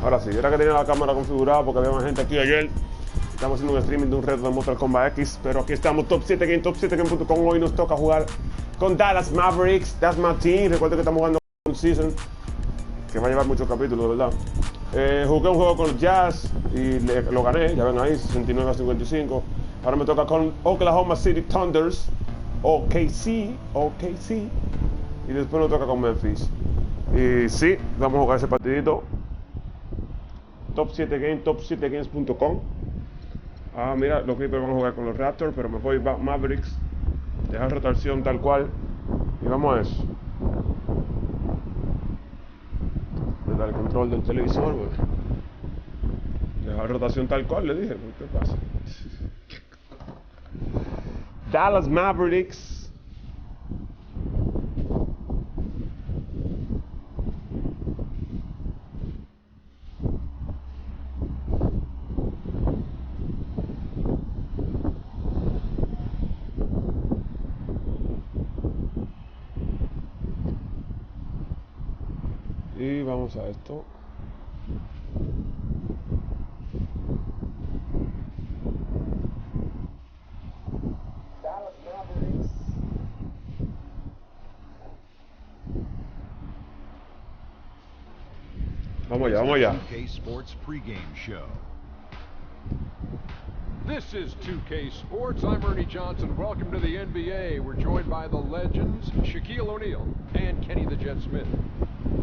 Ahora sí, era que tenía la cámara configurada porque había más gente aquí ayer. Estamos haciendo un streaming de un reto de Mortal Kombat X, pero aquí estamos, Topsiete Games, topsietegame.com. Hoy nos toca jugar con Dallas Mavericks. That's my team. Recuerden que estamos jugando un season que va a llevar muchos capítulos, ¿verdad? Jugué un juego con los Jazz y lo gané, ya ven ahí, 69-55. Ahora me toca con Oklahoma City Thunders, OKC, y después nos toca con Memphis. Y sí, vamos a jugar ese partidito. Topsiete Games, topsietegames.com. Ah, mira, los Clippers van a jugar con los Raptors, pero me voy Mavericks. Dejar rotación tal cual. Y vamos a eso. Le da el control del televisor, güey. Dejar rotación tal cual, le dije. ¿Qué pasa? Dallas Mavericks. Y vamos a esto. Vamos allá, vamos allá. 2K Sports pregame show. This is 2K Sports. I'm Ernie Johnson. Welcome to the NBA. We're joined by the legends Shaquille O'Neal and Kenny the Jet Smith.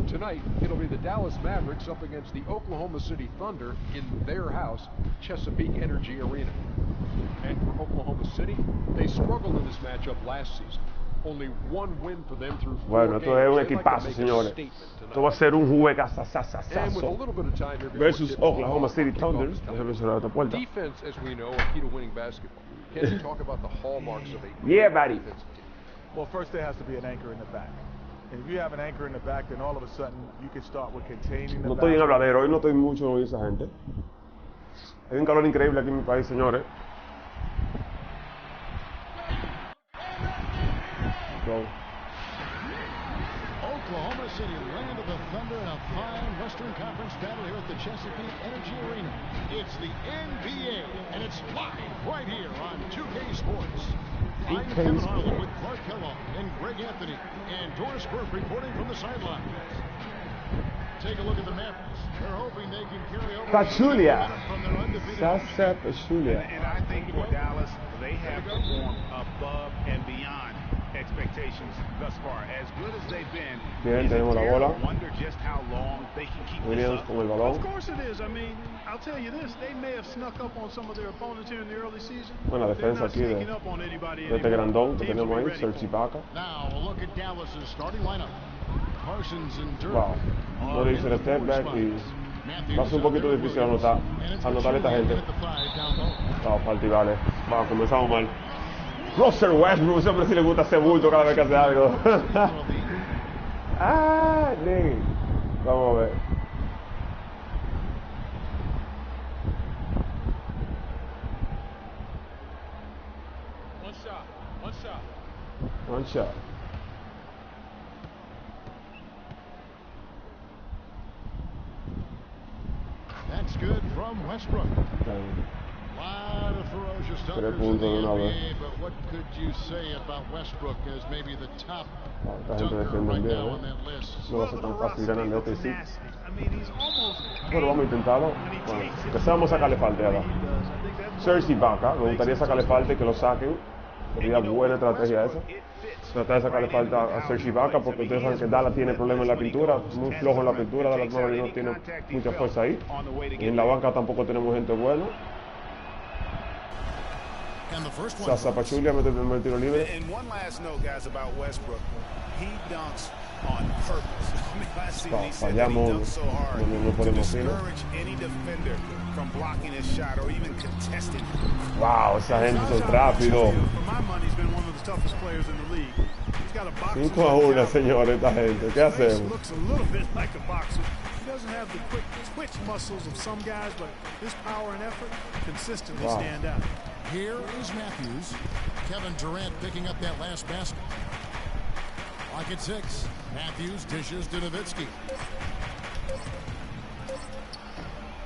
Tonight, it'll be the Dallas Mavericks up against the Oklahoma City Thunder in their house, Chesapeake Energy Arena. And for Oklahoma City, they struggled in this matchup last season. Only one win for them through 4 Bueno, esto es un equipazo, señores. Esto va a ser un juegazazazazo versus Oklahoma City Thunder. Déjame cerrar esta puerta. Defense, as we know, a key to winning basketball. Can you talk about the hallmarks of a Yeah, buddy. Well, first there has to be an anchor in the back. And if you have an anchor in the back, then all of a sudden you can start with containing the No estoy en habladero, hoy no estoy mucho con esa gente. Hay un calor increíble aquí en mi país, señores. Go. Oklahoma City, land of the Thunder, in a fine Western Conference battle here at the Chesapeake Energy Arena. It's the NBA, and it's live right here on 2K Sports. I'm Kevin Harlan with Clark Kellogg and Greg Anthony, and Doris Burke reporting from the sideline. Take a look at the Mavericks. They're hoping they can carry over Pachulia. from their undefeated. Sasa Pachulia. And I think for Dallas, they have performed above and beyond expectations thus far. As good as they've been, Bien, tenemos la bola. wonder just how long they can keep this Williams up. con el balón. Of course it is. I mean, I'll tell you this, they may have snuck up on some of their opponents here in the early season. Buena They're defensa not aquí de sneaking up on anybody este anymore. grandón que Teams tenemos will ahí, be ready for Serge it. Ibaka. Now, a look at Dallas's starting lineup. Parsons and Dirk. Wow. No le hice el step back y va a ser un poquito difícil anotar a esta gente. Vamos, partivales. Vamos, comenzamos mal. Russell Westbrook, siempre sí le gusta hacer bulto cada vez que hace algo. Ah, nigga. Vamos a ver. One shot. That's good from Westbrook. Lot of ferocious dunkers in the puntos de una vez. NBA, but what could you say about Westbrook as maybe the top Esta gente dunker defiende right bien, now on that list? No va a ser tan fácil ganar de este sí. I mean, he's almost Bueno, vamos a intentarlo. Bueno, que sea, vamos a sacarle falta ahora. Serge Ibaka, me gustaría sacarle falta y que lo saquen. Sería buena estrategia esa. Tratar de sacarle falta a Serge Ibaka porque ustedes saben que Dallas tiene problemas en la pintura, muy flojo en la pintura, Dallas Mavericks no tiene mucha fuerza ahí. Y en la banca tampoco tenemos gente buena. Sasa Pachulia mete el primer tiro libre. And one last note, guys, about Westbrook. He dunks on purpose. I mean, last season he said that he dunked so hard to discourage any defender from blocking his shot or even contesting. Wow, esa gente son rápido. For my money, he's been one of the toughest players in the league. He's got a boxer. 5-1, señores, esta gente. ¿Qué hacemos? Looks a little bit like a boxer. He doesn't have the quick twitch muscles of some guys, but his power and effort consistently stand out. Here is Matthews. Kevin Durant picking up that last basket. Lock at 6. Matthews dishes to Nowitzki.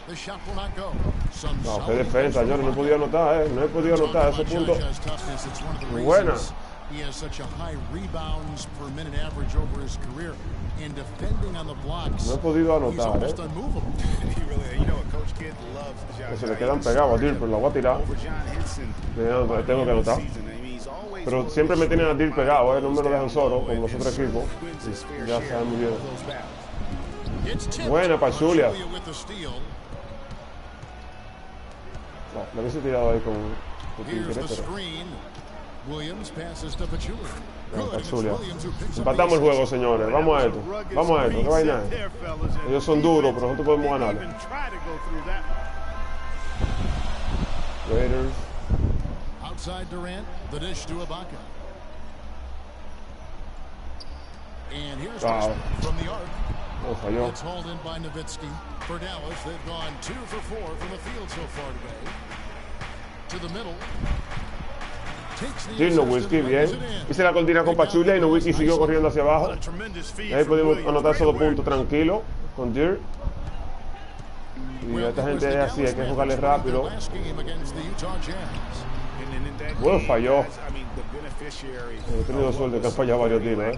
The shot will not go. No, qué defensa, yo no he podido anotar, no he podido anotar ese punto. Muy buena. He has such a high rebounds per minute average over his career, and defending on the blocks. No he podido anotar, He's almost unmovable. Que se le quedan pegados a Dirk, pero la voy a tirar. Tengo que anotar. Pero siempre me tienen a Dirk pegado, no me lo dejan solo, como los otros equipos. Ya saben muy bien. Buena para Julia. La hubiese tirado ahí con Williams passes to Pachulia. Pachulia. Empatamos el juego, señores. Vamos a esto. Vamos a esto. ¿Qué vaina es? Ellos son duros, pero nosotros podemos ganar. Raiders. Outside Durant, the dish to Ibaka. And here's from the arc. Falló. It's hauled in by Nowitzki. For Dallas, they've gone 2 for 4 from the field so far today. To the middle. Sí, Nowitzki, bien. Hice la cortina con Pachulia y Nowitzki siguió corriendo hacia abajo. Y ahí pudimos anotar esos 2 puntos tranquilos con Dirk. Y esta gente es así, hay que jugarle rápido. Bueno, falló. He tenido suerte que han fallado varios tiros,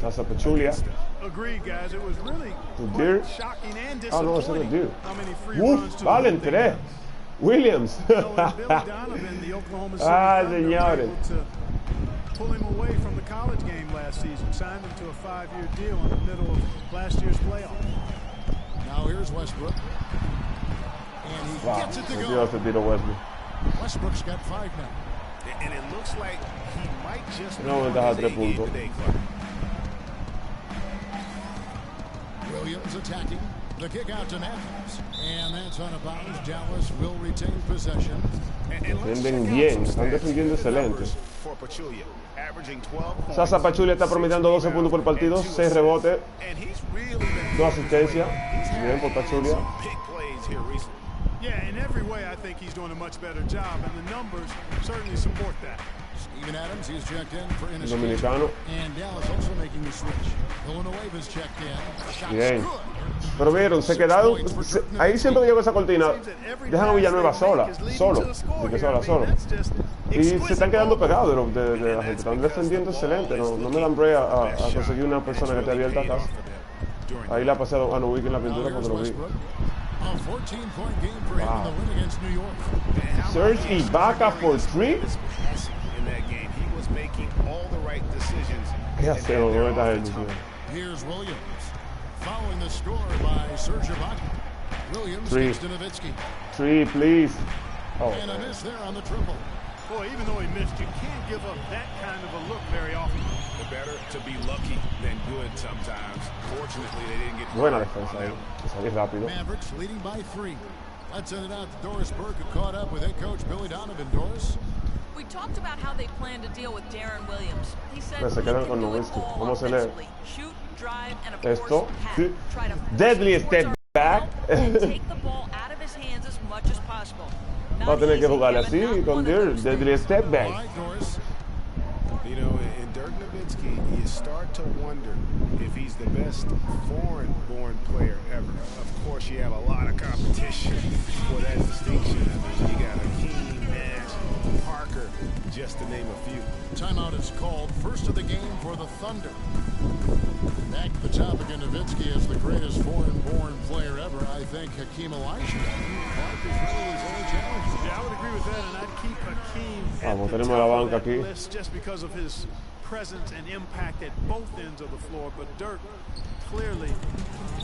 Sasa Pachulia. Dirk. Ah, no, ese no es Dirk. Valen 3. Williams. Ah, señores. Pull him away from the college game last season, signed him to a 5-year deal in the middle of last year's playoff. Now here's Westbrook. And he gets it to go. Westbrook's got 5 now. And it looks like he might just No ventaja 3 puntos. Williams attacking. The kick out to Mavs. And that's out of bounds. Dallas will retain possession. Defienden bien, están defendiendo excelente. Sasa Pachulia está promediando 12 puntos por partido, 6 rebotes, 2 asistencias. Bien por Pachulia. Yeah, in every way, I think he's doing a much better job, and the numbers certainly support that. Steven Adams, he's checked in for Dominicano. And Dallas also making the switch. Villanueva's checked in. Bien. Pero vieron, se quedaron. Ahí siempre que llegó esa cortina, dejan a Villanueva solo. Y se están quedando pegados de la gente. Están defendiendo excelente. No me dan break a conseguir una persona que esté abierta a casa. Ahí le ha pasado a Nowitzki en la pintura porque lo vi. A 14-point game for him in the win against New York. Serge Ibaka for 3. ¿Qué hacemos con esta gente? Here's Williams. Following the score by Serge Ibaka. Williams gets to Nowitzki. 3, please. Oh. And a miss there on the triple. Boy, even though he missed, you can't give up that kind of a look very often. Better to be lucky than good sometimes. Fortunately, they didn't get. Buena defensa ahí. Salir rápido. Mavericks leading by 3. Let's send it out to Doris Burke, who caught up with head coach Billy Donovan. Doris. We talked about how they plan to deal with Darren Williams. He said se quedan con Nowitzki. Vamos a hacer shoot, drive, and of esto. course, try to Deadly step back. and take the ball out of his hands as much as possible. Va a tener que jugarle así con Dirk. Deadly step back. You know, in Dirk Nowitzki, you start to wonder if he's the best foreign-born player ever. Of course, you have a lot of competition for that distinction. You got Hakeem, Nash, Parker, just to name a few. Timeout is called. First of the game for the Thunder. Back to the topic of Nowitzki as the greatest foreign-born player ever. I think Hakeem Olajuwon. Clark is really his only challenge. Yeah, I would agree with that, and I'd keep Hakeem Vamos, tenemos la banca aquí. just because of his presence and impact at both ends of the floor. But Dirk, clearly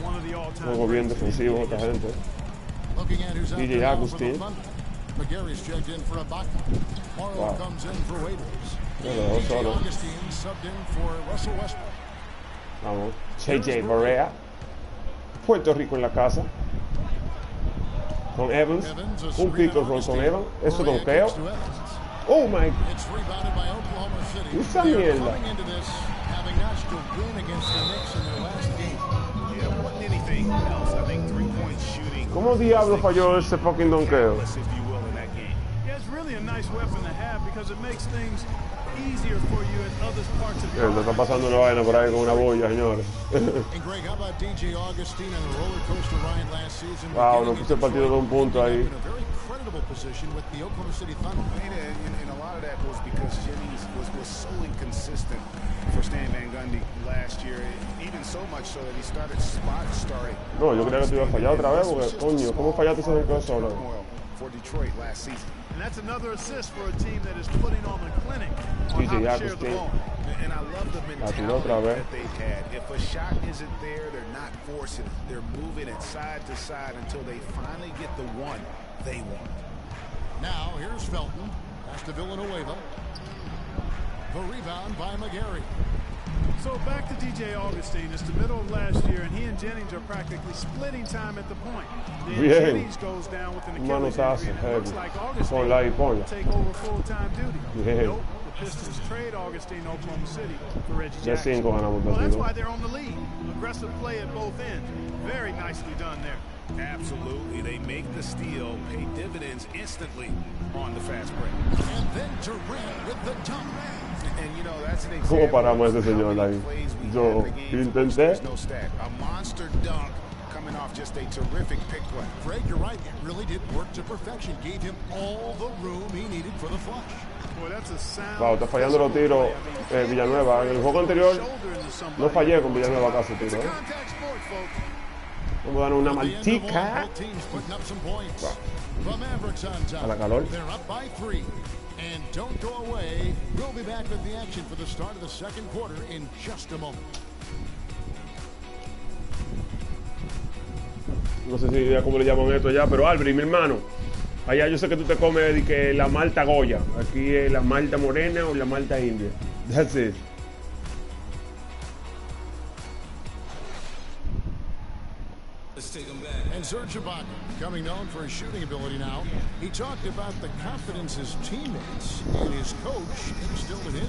one of the all-time. Juego bien defensivo esta gente. Looking at who's out DJ there Agustin. McGarry's checked in for Ibaka. Morrow comes in for Waiters. Solo. Augustine subbed in for Russell Westbrook. Vamos. JJ Barea. Puerto Rico en la casa. Con Evans. Un pick and roll con Evans. Eso donqueo. Oh my. It's rebounded by Oklahoma City. Esa They are mierda. coming into this having notched a win against the Knicks in their last game. Yeah, more than anything else, I think 3-point shooting. ¿Cómo diablo falló ese fucking donqueo? If you will, in that game. Yeah, it's really a nice weapon to have because it makes things easier for you in other parts of Se está pasando una vaina por ahí con una bulla, señores. Wow, no puse el partido de un punto ahí. And a lot of that was because Jennings was so inconsistent for Stan Van Gundy last year, even so much so that he started starting. No, yo creía que te iba a fallar otra vez, porque coño, ¿cómo fallaste ese cinco solo? For Detroit last season. And that's another assist for a team that is putting on the clinic on how to share the ball. And I love the mentality that they've had. If a shot isn't there, they're not forcing it. They're moving it side to side until they finally get the one they want. Now here's Felton. Pass to Villanueva. The rebound by McGarry. So back to DJ Augustine. It's the middle of last year, and he and Jennings are practically splitting time at the point. Then Jennings goes down with an Achilles injury, and it looks like Augustine will take over full-time duty. Nope, the Pistons trade Augustine to Oklahoma City for Reggie Jackson. Well, that's why they're on the lead. Aggressive play at both ends. Very nicely done there. Absolutely. They make the steal, pay dividends instantly on the fast break. And then Durant with the dunk. And you know, that's an example. ¿Cómo paramos a ese señor ahí? Yo intenté. No stat. A monster dunk coming off just a terrific pick play. Greg, you're right. It really did work to perfection. Gave him all the room he needed for the flush. Boy, that's a sound. Wow, está fallando los tiros Villanueva. En el juego anterior no fallé con Villanueva casi tiro. Vamos a dar una maltica. A la calor. And don't go away. We'll be back with the action for the start of the second quarter in just a moment. No sé si ya cómo le llaman esto ya, pero Albert, mi hermano, allá yo sé que tú te comes de que la malta Goya. Aquí es la malta morena o la malta india. That's it. And Serge Ibaka, becoming known for his shooting ability now, he talked about the confidence his teammates and his coach instilled in him.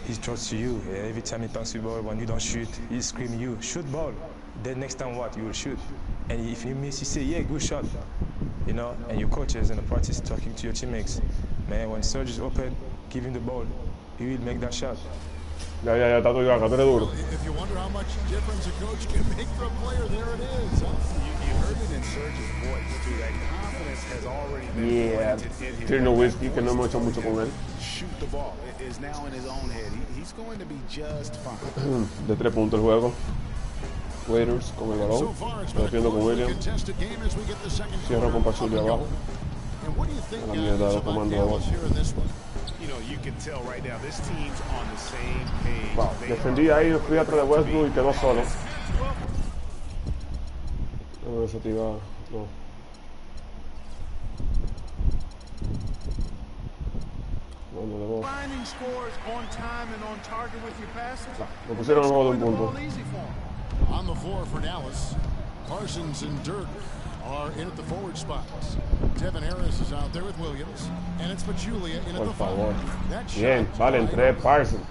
He trusts you. Every time he passes the ball, when you don't shoot, he screams you, shoot ball. Then next time what? You will shoot. And if you miss, you say, yeah, good shot. You know, and your coaches in the practice talking to your teammates. Man, when Serge is open, give him the ball. He will make that shot. Ya, está todo acá, tú eres duro. If you wonder how much difference a coach can make for a player, there it is. You heard it in Serge's voice, too. That confidence has already been planted in him. Tiene whisky, que no hemos hecho mucho con él. Shoot the ball. It is now in his own head. He's going to be just fine. De 3 puntos el juego. Waiters con el balón. Está defiendo con William. Cierra con Pachulia abajo. A la mierda de comando de abajo. You know, you can tell right now this team's on the same page. Wow, defendí ahí, fui atrás de Westbrook y quedó solo. No, eso te iba... No. Finding scores on time and on target with your passes. Me pusieron el juego de un punto. On the floor for Dallas, Parsons and Dirk are in at the forward spots. Devin Harris is out there with Williams, and it's Pachulia in at the favor. That's bien, vale, entré Parsons.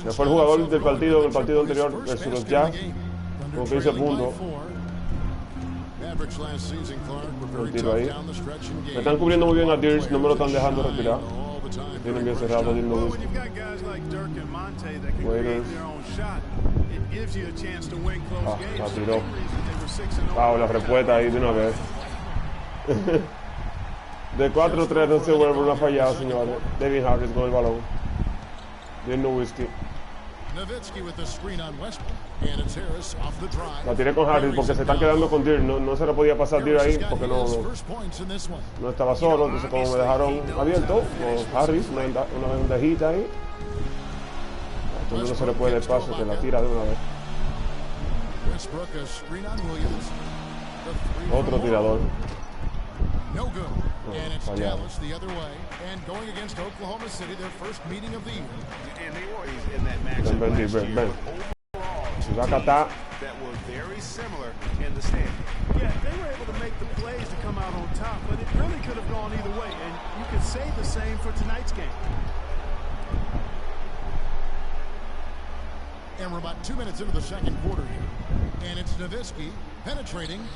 Que fue el jugador del partido anterior versus los Jazz. Con 15 puntos. El tiro ahí. Me están cubriendo muy bien a Dirks, no me lo están dejando respirar. Tienen bien cerrado, Dino Whisky. Waiters. La tiró. Wow, la respuesta ahí de una vez. De 4-3 no se vuelve una fallada, señores. Devin Harris con el balón. Dino Whisky. La tiré con Harris porque se están quedando con Dirk. No se le podía pasar Dirk ahí porque no estaba solo. Entonces como me dejaron abierto, Harris, una bandejita ahí. Entonces no se le puede el paso, que la tira de una vez. Otro tirador. No good. And it's Dallas the other way. And going against Oklahoma City, their first meeting of the year. And they were in that matchup last year. Overall, that were very similar in the standing. Yeah, they were able to make the plays to come out on top, but it really could have gone either way. And you could say the same for tonight's game. And we're about 2 minutes into the second quarter here. And it's Nowitzki penetrating.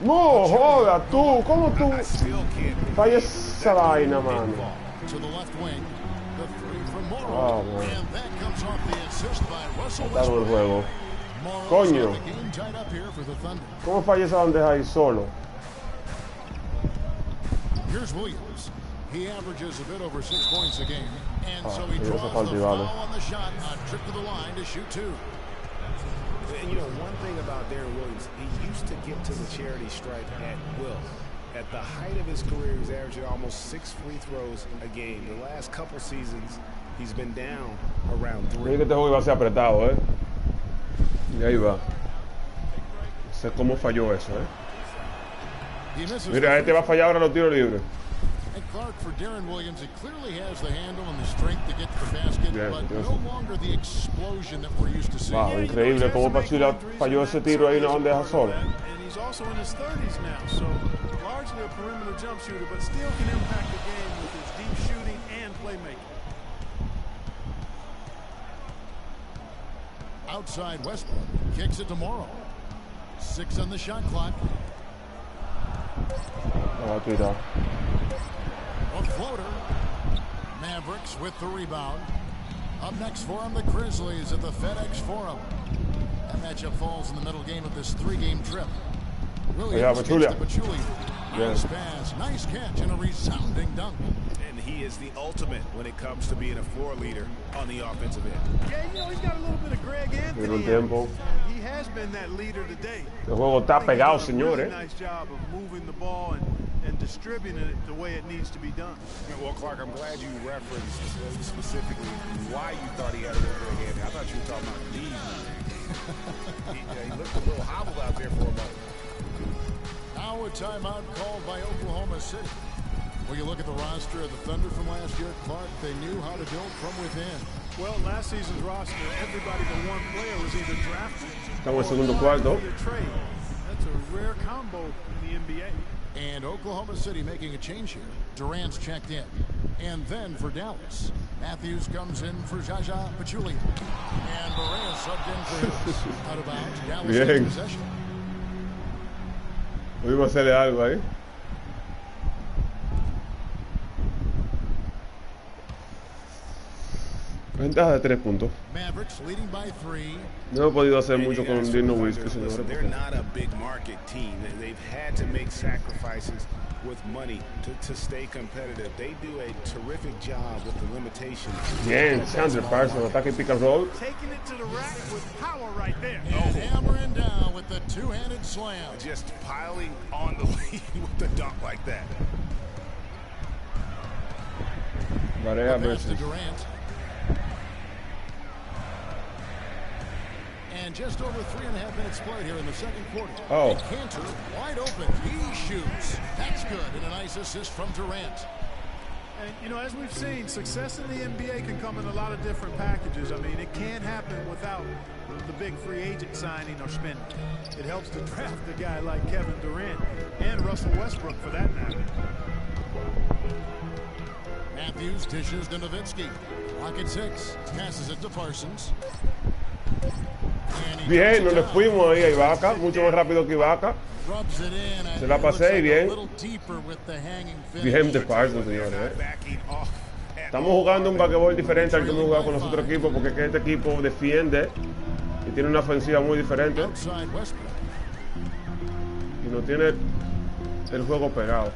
No, joda, tú, ¿cómo tú fallas esa vaina, mano? to the left wing. The three from Morrow. And that comes off the assist by Russell Westbrook. Coño. ¿Cómo falla esa bandeja ahí solo? Here's Williams. He averages a bit over 6 points a game. And so he draws the foul on the shot. A trip to the line to shoot 2. And you know, one thing about Darren Williams, he used to get to the charity stripe at will. At the height of his career, he's averaging almost 6 free throws a game. The last couple seasons, he's been down around 3. Creo que este juego iba a ser apretado, Y ahí va. No sé cómo falló eso, Mira, este va a fallar ahora los tiros libres. And Clark, for Darren Williams, it clearly has the handle and the strength to get to the basket, but no longer the explosion that we're used to seeing. Wow, increíble cómo Pachula falló ese tiro ahí en una bandeja sola. And he's also in his 30s now, so largely a perimeter jump shooter, but still can impact the game with his deep shooting and playmaking. Outside Westbrook, kicks it to Morrow. 6 on the shot clock. A floater. Mavericks with the rebound. Up next for them, the Grizzlies at the FedEx Forum. That matchup falls in the middle game of this 3-game trip. Williams gets to Pachulia. Nice pass, nice catch, and a resounding dunk. And he is the ultimate when it comes to being a floor leader on the offensive end. Yeah, you know, he's got a little bit of Greg Anthony. He has been that leader today. El juego está pegado, señores. Nice job of moving the ball and distributing it the way it needs to be done. Well, Clark, I'm glad you referenced specifically why you thought he had a little Greg Anthony. I thought you were talking about knees. He looked a little hobbled out there for a moment. Now a timeout called by Oklahoma City. When you look at the roster of the Thunder from last year, Clark, they knew how to build from within. Well, last season's roster, everybody but one player was either drafted or segundo cuarto. Trade. That's a rare combo in the NBA. And Oklahoma City making a change here. Durant's checked in. And then for Dallas, Matthews comes in for Jaja Pachulia. And Barea subbed in for his. Out of bounds, Dallas in possession. Pudimos hacerle algo ahí. Ventaja de 3 puntos. Mavericks leading by 3. No he podido hacer mucho con Dino Whisky, señores. They're not a big market team. They've had to make sacrifices with money to stay competitive. They do a terrific job with the limitations. Bien, Chandler Parsons, ataque pick and roll. Taking it to the rack with power right there. And hammering down with the two-handed slam. Just piling on the lead with the dunk like that. Barea versus Durant. And just over 3.5 minutes played here in the second quarter. Oh. Cantor wide open. He shoots. That's good. And a nice assist from Durant. And, you know, as we've seen, success in the NBA can come in a lot of different packages. I mean, it can't happen without the big free agent signing or spending. It helps to draft a guy like Kevin Durant and Russell Westbrook, for that matter. Matthews dishes to Nowitzki. Clock at 6. Passes it to Parsons. Bien, no le fuimos ahí a Ibaka, mucho más rápido que Ibaka. Se la pasé y bien. Bien de Parsons, señores. Estamos jugando un basquetbol diferente al que hemos jugado con los otros equipos, porque es que este equipo defiende y tiene una ofensiva muy diferente. Y no tiene el juego pegado.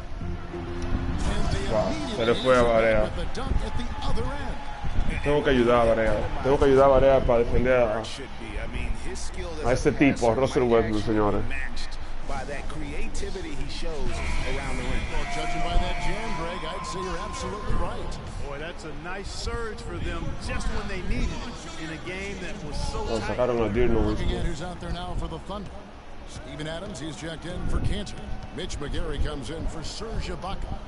Wow, se le fue a Barea. Tengo que ayudar a Barea. Tengo que ayudar a Barea para defender a ese tipo, a Russell Westbrook, señores. By that creativity he shows around the ring. Well, judging by that jam, Greg, I'd say you're absolutely right. Boy, that's a nice surge for them just when they needed it in a game that was so tight. Looking at who's out there now for the Thunder. Steven Adams, he's checked in for Cantor. Mitch McGarry comes in for Serge Ibaka.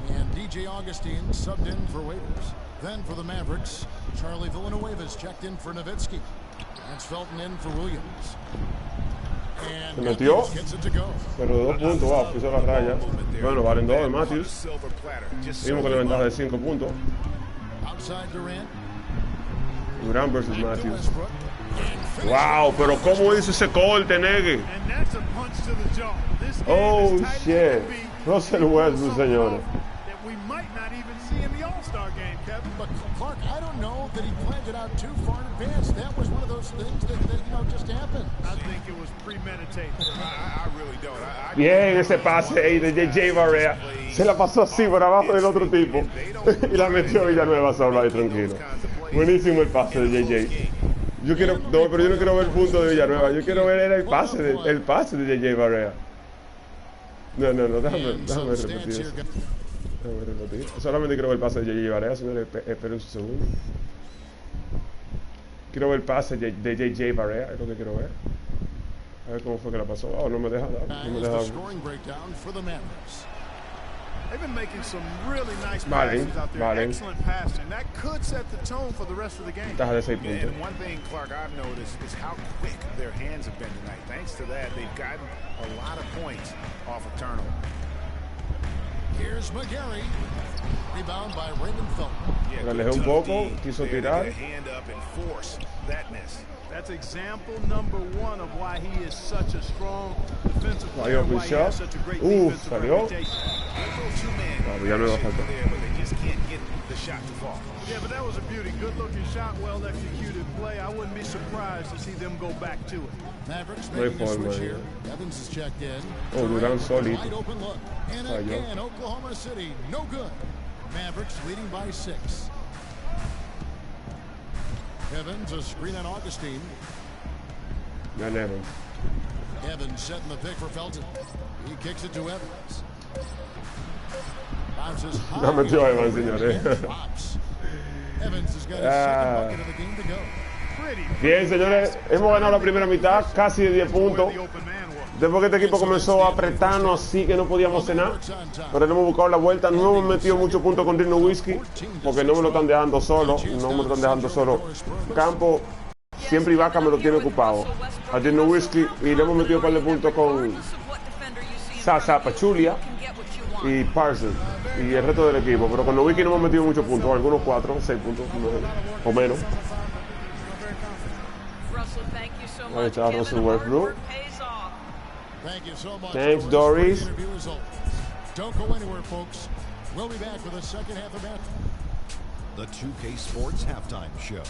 And DJ Augustine subbed in for Waiters. Then for the Mavericks, Charlie Villanueva's checked in for Nowitzki. That's Felton in for Williams. Se metió, pero de 2 puntos, wow, pisó la raya. Bueno, valen 2 de Matthews. Vimos con la ventaja de 5 puntos. Durant versus Matthews. Wow, pero ¿cómo hizo ese corte, Negue? Oh, shit. Russell Westbrook, señores. But Clark, I don't know that he planned it out too far in advance. That was one of those things that just happened. I think it was premeditated. I really don't. Bien, ese pase ahí de JJ Barea. Se la pasó así por abajo del otro tipo. Y la metió Villanueva solo ahí tranquilo. Buenísimo el pase de JJ. Yo quiero, no, pero yo no quiero ver el punto de Villanueva. Yo quiero ver el pase de JJ Barea. No, déjame repetir eso. Déjame repetir. Solamente quiero ver el pase de JJ Barea, señores. Esperen un segundo. Quiero ver el pase de JJ Barea, es lo que quiero ver. A ver cómo fue que la pasó. Oh, no me deja dar. No me deja dar. They've been making some really nice passes out there. Vale. Excellent passing. That could set the tone for the rest of the game. Ventaja de 6 puntos. And one thing, Clark, I've noticed is how quick their hands have been tonight. Thanks to that, they've gotten a lot of points off of turnover. Here's McGarry. Rebound by Raymond Felton. Le alejé un poco, quiso tirar. Hand up and force that miss. That's example number 1 of why he is such a strong defensive player. Why he has such a great defensive reputation. Villanueva falta. They just can't get the shot to fall. Yeah, but that was a beauty. Good-looking shot, well-executed play. I wouldn't be surprised to see them go back to it. Mavericks making a switch here. Evans is checked in. Oh, Durant solito. Wide open look. And again, Oklahoma City, no good. Mavericks leading by 6. Evans, a screen on Augustine. Not Evans. Evans setting the pick for Felton. He kicks it to Evans. Bounces high. No metió Evans, señores. Evans has got his second bucket of the game to go. Bien, señores, hemos ganado la primera mitad, casi de 10 puntos. Después que este equipo comenzó a apretarnos, así que no podíamos cenar. Pero no hemos buscado la vuelta. No hemos metido muchos puntos con Dirk Nowitzki, porque no me lo están dejando solo. No me lo están dejando solo. Campo, siempre Ibaka me lo tiene ocupado. A Dirk Nowitzki, y le hemos metido un par de puntos con Sasa Pachulia y Parsons y el resto del equipo. Pero con Nowitzki no hemos metido muchos puntos, algunos 4, 6 puntos o menos. Ahí está Russell Westbrook. Thank you so much. Thanks, Doris. Don't go anywhere, folks. We'll be back for the second half of that. The 2K Sports Halftime Show.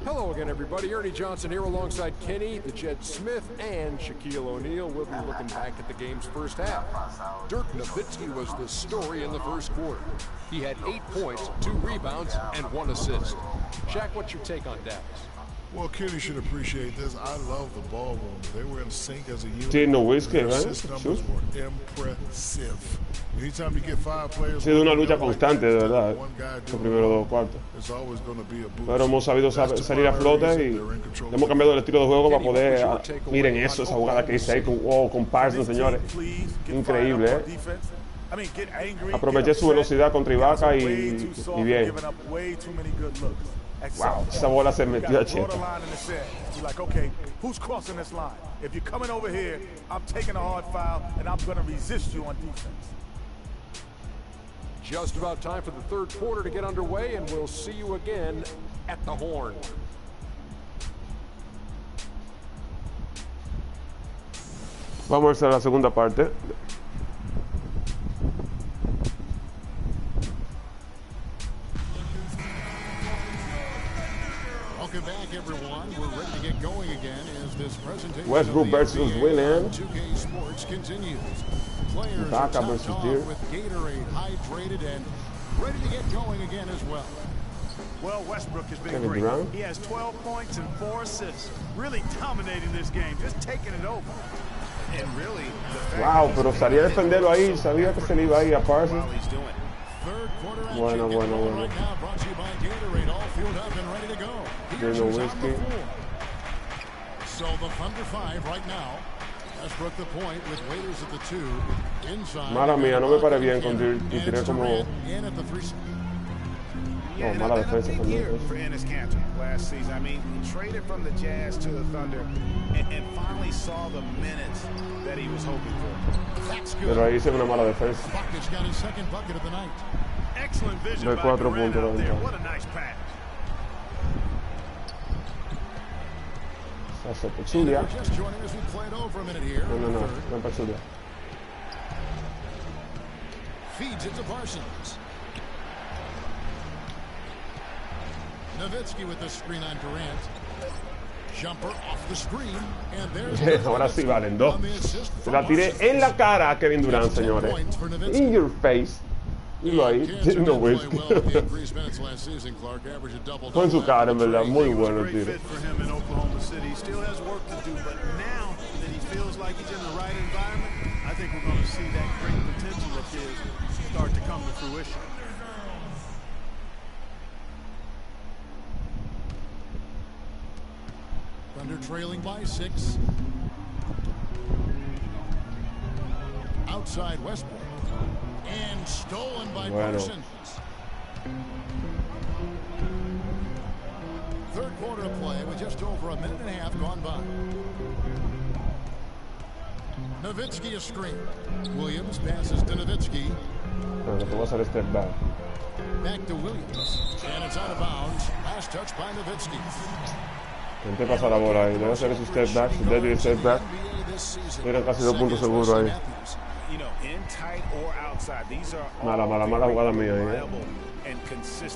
Hello again, everybody. Ernie Johnson here alongside Kenny, the Jet Smith, and Shaquille O'Neal. We'll be looking back at the game's first half. Dirk Nowitzki was the story in the first quarter. He had 8 points, 2 rebounds, and 1 assist. Shaq, what's your take on Dallas? Well, Kenny should appreciate this. I love the ball room. They were in sync as a unit. Dirk Nowitzki, right? Assist numbers were impressive. Anytime you get 5 players, Ha sido una lucha constante, de verdad, los primeros 2 cuartos. Pero hemos sabido salir a flote y hemos cambiado el estilo de juego para poder, miren eso, esa jugada que hice ahí con Parsons, señores. Increíble, Aproveché su velocidad contra Ibaka y bien. Wow, esa bola se metió a Chepa. Okay, who's crossing this line? If you're coming over here, I'm taking a hard foul and I'm going to resist you on defense. Just about time for the third quarter to get underway, and we'll see you again at the horn. Vamos a la segunda parte. Welcome back, everyone. We're ready to get going again as this presentation Westbrook versus Williams. 2K Sports continues. Players Ibaka versus Dirk. with Gatorade, hydrated, and ready to get going again as well. Well, Westbrook has been Kevin great. Durant. He has 12 points and 4 assists. Really dominating this game, just taking it over. And really, Wow, pero salía a defenderlo ahí, sabía que se le iba a ir a Parsons. Third quarter action Bueno. right now, brought to you by Gatorade, all fueled up and ready to go. Here's who's on the floor. So the Thunder 5 right now. Westbrook the point with Raiders at the 2. Inside. Mala mía, no me paré bien con Dirk y tiré como... In at the 3. Oh, mala defensa también. for Enes Kanter last season. I mean, he traded from the Jazz to the Thunder and finally saw the minutes that he was hoping for. That's good. Pero ahí hice una mala defensa. Bucket's got his second bucket of the night. Excellent vision De by 4 Durant puntos out there. la What a nice pass. Hace Pachulia. Just joining us, we played over a minute here. No, ven Pachulia. Feeds it to Parsons. Nowitzki with the screen on Durant. Jumper off the screen, and there's Ahora sí valen dos. Se la tiré en la cara a Kevin Durant, señores. In your face. Dilo ahí, no whisky. Fue en su cara, en verdad, muy bueno el tiro. Thunder trailing by 6. Outside Westbrook. And stolen by Parsons. Third quarter of play with just over a minute and a half gone by. Nowitzki a screen. Williams passes to Nowitzki. Step back. Back to Williams. And it's out of bounds. Last touch by Nowitzki. Gente pasa la bola ahí. Debe hacer su step back, su deadly step back. Era casi 2 puntos seguros ahí. Mala jugada mía ahí.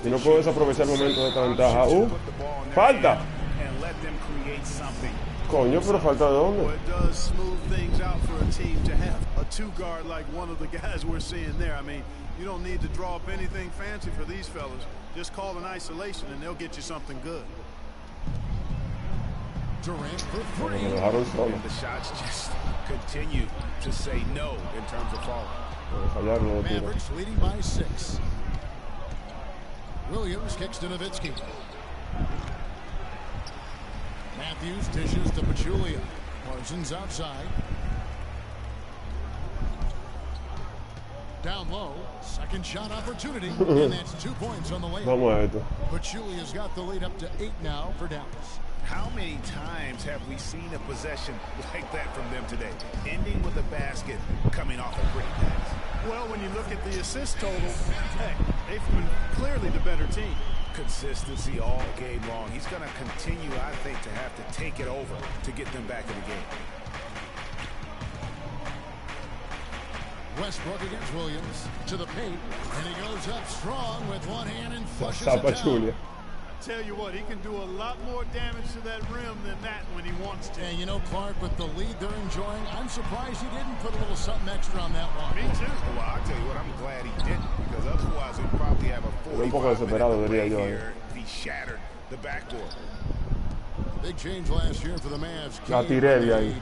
Y no puedo desaprovechar el momento de esta ventaja. ¡Falta! Coño, pero falta de dónde. You don't need to draw up anything fancy for these fellas. Just call an isolation and they'll get you something good. Durant for 3. And the shots just continue to say no in terms of falling. Mavericks leading by 6. Williams kicks to Nowitzki. Matthews dishes to Pachulia. Parsons outside. Down low, second shot opportunity, and that's 2 points on the layup. Pachulia's got the lead up to 8 now for Dallas. How many times have we seen a possession like that from them today? Ending with a basket, coming off a great pass. Well, when you look at the assist total, heck, they've been clearly the better team. Consistency all game long. He's going to continue, I think, to have to take it over to get them back in the game. Westbrook against Williams to the paint, and he goes up strong with one hand and flushes it down. Tell you what, he can do a lot more damage to that rim than that when he wants to. And you know, Clark, with the lead they're enjoying, I'm surprised he didn't put a little something extra on that one. Me too. Well, I'll tell you what, I'm glad he didn't, because otherwise we'd probably have a 45-minute play here if he shattered the backboard. Big change last year for the Mavs. La tiré de ahí.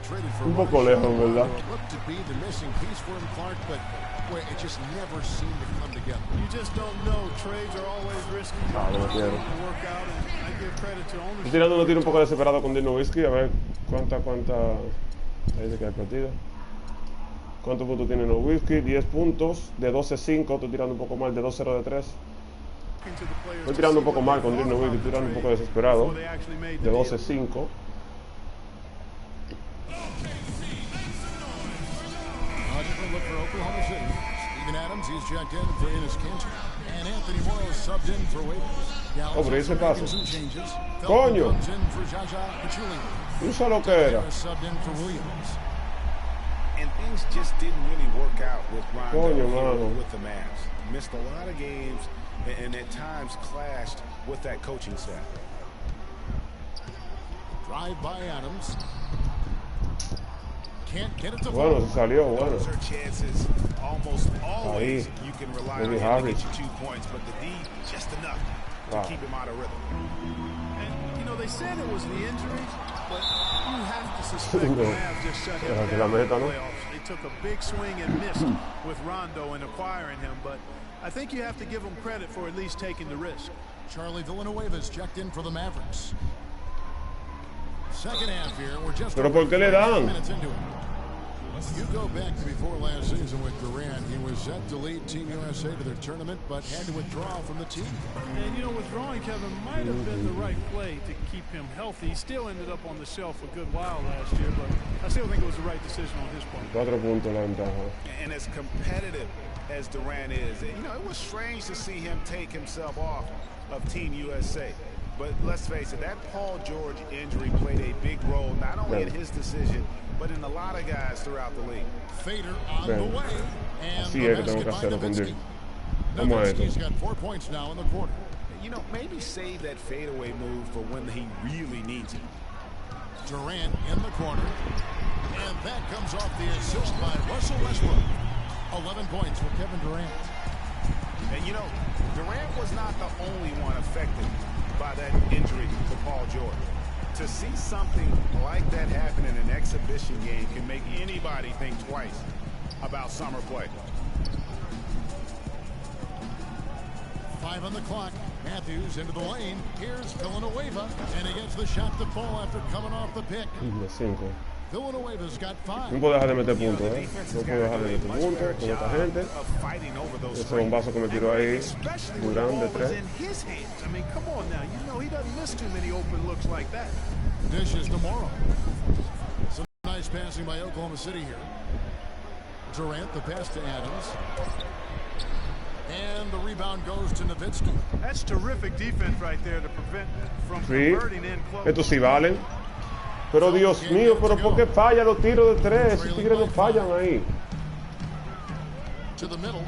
Un poco lejos, ¿verdad? Looked to be the missing piece for him, Clark, but boy, it just never seemed to come together. You just don't know. Trades are always risky. No quiero. Work out, and I give credit to ownership. Estoy tirando un tiro un poco desesperado con Nowitzki, a ver cuánta. Ahí se cae el partido. ¿Cuántos puntos tiene Nowitzki? 10 puntos, de 12-5, estoy tirando un poco mal, de 2-0 de 3. Estoy tirando un poco mal con Nowitzki, estoy tirando un poco desesperado, de 12-5. Look for Oklahoma City. Steven Adams, he's checked in for Enes Kanter. And Anthony Morrow subbed in for Waivers. Oh, pero ese paso. Coño. Usa lo que era. Subbed in for Williams. And things just didn't really work out with Rondo with the Mavs. Missed a lot of games and at times clashed with that coaching staff. Drive by Adams. Can't get it to bueno, se salió, bueno. Those are chances almost always ahí. You can rely on him to get you 2 points, but the D just enough to keep him out of rhythm. And you know they said it was the injury, but you have to suspect the Mavs just shut him down in the playoffs. They took a big swing and missed with Rondo and acquiring him, but I think you have to give him credit for at least taking the risk. Charlie Villanueva's checked in for the Mavericks. Second half here, we're just ¿Pero por qué le dan? minutes into it. You go back to before last season with Durant. He was set to lead Team USA to their tournament, but had to withdraw from the team. And, you know, withdrawing Kevin might have been the right play to keep him healthy. He still ended up on the shelf a good while last year, but I still think it was the right decision on his part. 4 puntos la ventaja. And as competitive as Durant is, you know, it was strange to see him take himself off of Team USA. But let's face it, that Paul George injury played a big role, not only in his decision, but in a lot of guys throughout the league. Fader on the way. And Así es que tengo que hacerlo con Dirk. Vamos a esto. He's got 4 points now in the quarter. You know, maybe save that fadeaway move for when he really needs it. Durant in the corner. And that comes off the assist by Russell Westbrook. 11 points for Kevin Durant. And you know, Durant was not the only one affected by that injury to Paul George. To see something like that happen in an exhibition game can make anybody think twice about summer play. 5 on the clock. Matthews into the lane. Here's Villanueva. And he gets the shot to fall after coming off the pick. Villanueva's got 5. No puedo dejar de meter puntos, ¿eh? No puedo dejar de meter puntos con esta gente. Ese bombazo que me tiró ahí, muy grande, 3. I mean, come on now. You know he doesn't miss too many open looks like that. Dishes tomorrow. Some nice passing by Oklahoma City here. Durant, the pass to Adams. And the rebound goes to Nowitzki. That's terrific defense right there to prevent from converting in close. Estos sí valen. Pero Dios mío, pero ¿por qué falla los tiros de 3? Esos tigres no fallan ahí. To the middle.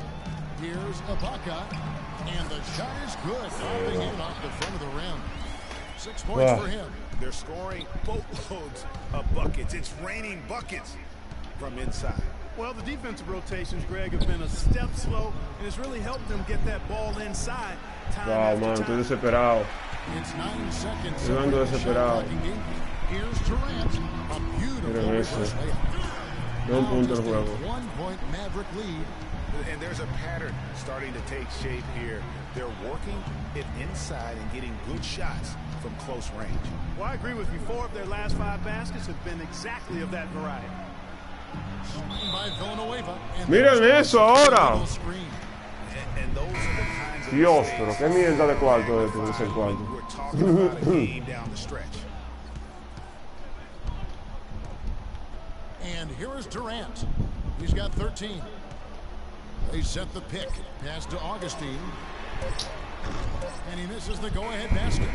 Here's Ibaka. And the shot is good. Dropping in off the front of the rim. 6 points for him. They're scoring boatloads of buckets. It's raining buckets from inside. Well, the defensive rotations, Greg, have been a step slow, and it's really helped them get that ball inside. Wow, man, estoy desesperado. It's 9 seconds. Estoy ando desesperado. Here's Durant. A beautiful reverse layup. No un punto el juego. 1 point Maverick lead. And there's a pattern starting to take shape here. They're working it inside and getting good shots from close range. Well, I agree with you. 4 of their last 5 baskets have been exactly of that variety. Miren eso ahora. Dios, pero qué mierda de cuarto de tu tercer cuarto. And here is Durant. He's got 13. They set the pick. Pass to Augustine. And he misses the go-ahead basket.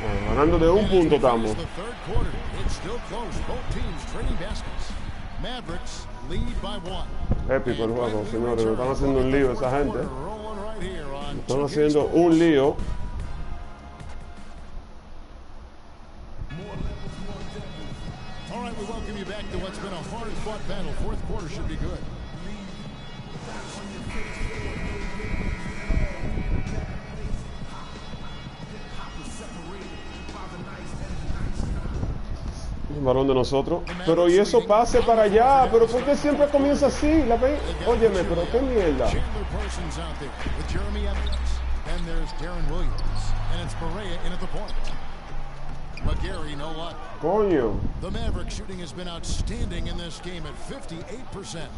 Bueno, ganando de un punto estamos. The third quarter. It's still close. Both teams trading baskets. Mavericks lead by 1. Épico el juego, señores. Me están haciendo un lío esa gente. Me están haciendo un lío. All right, we welcome you back to what's been a hard-fought battle. Fourth quarter should be good. Un balón de nosotros. Pero y eso pase para allá. Pero ¿por qué siempre comienza así? Óyeme, pero qué mierda. Coño. The Maverick shooting has been outstanding in this game at 58%.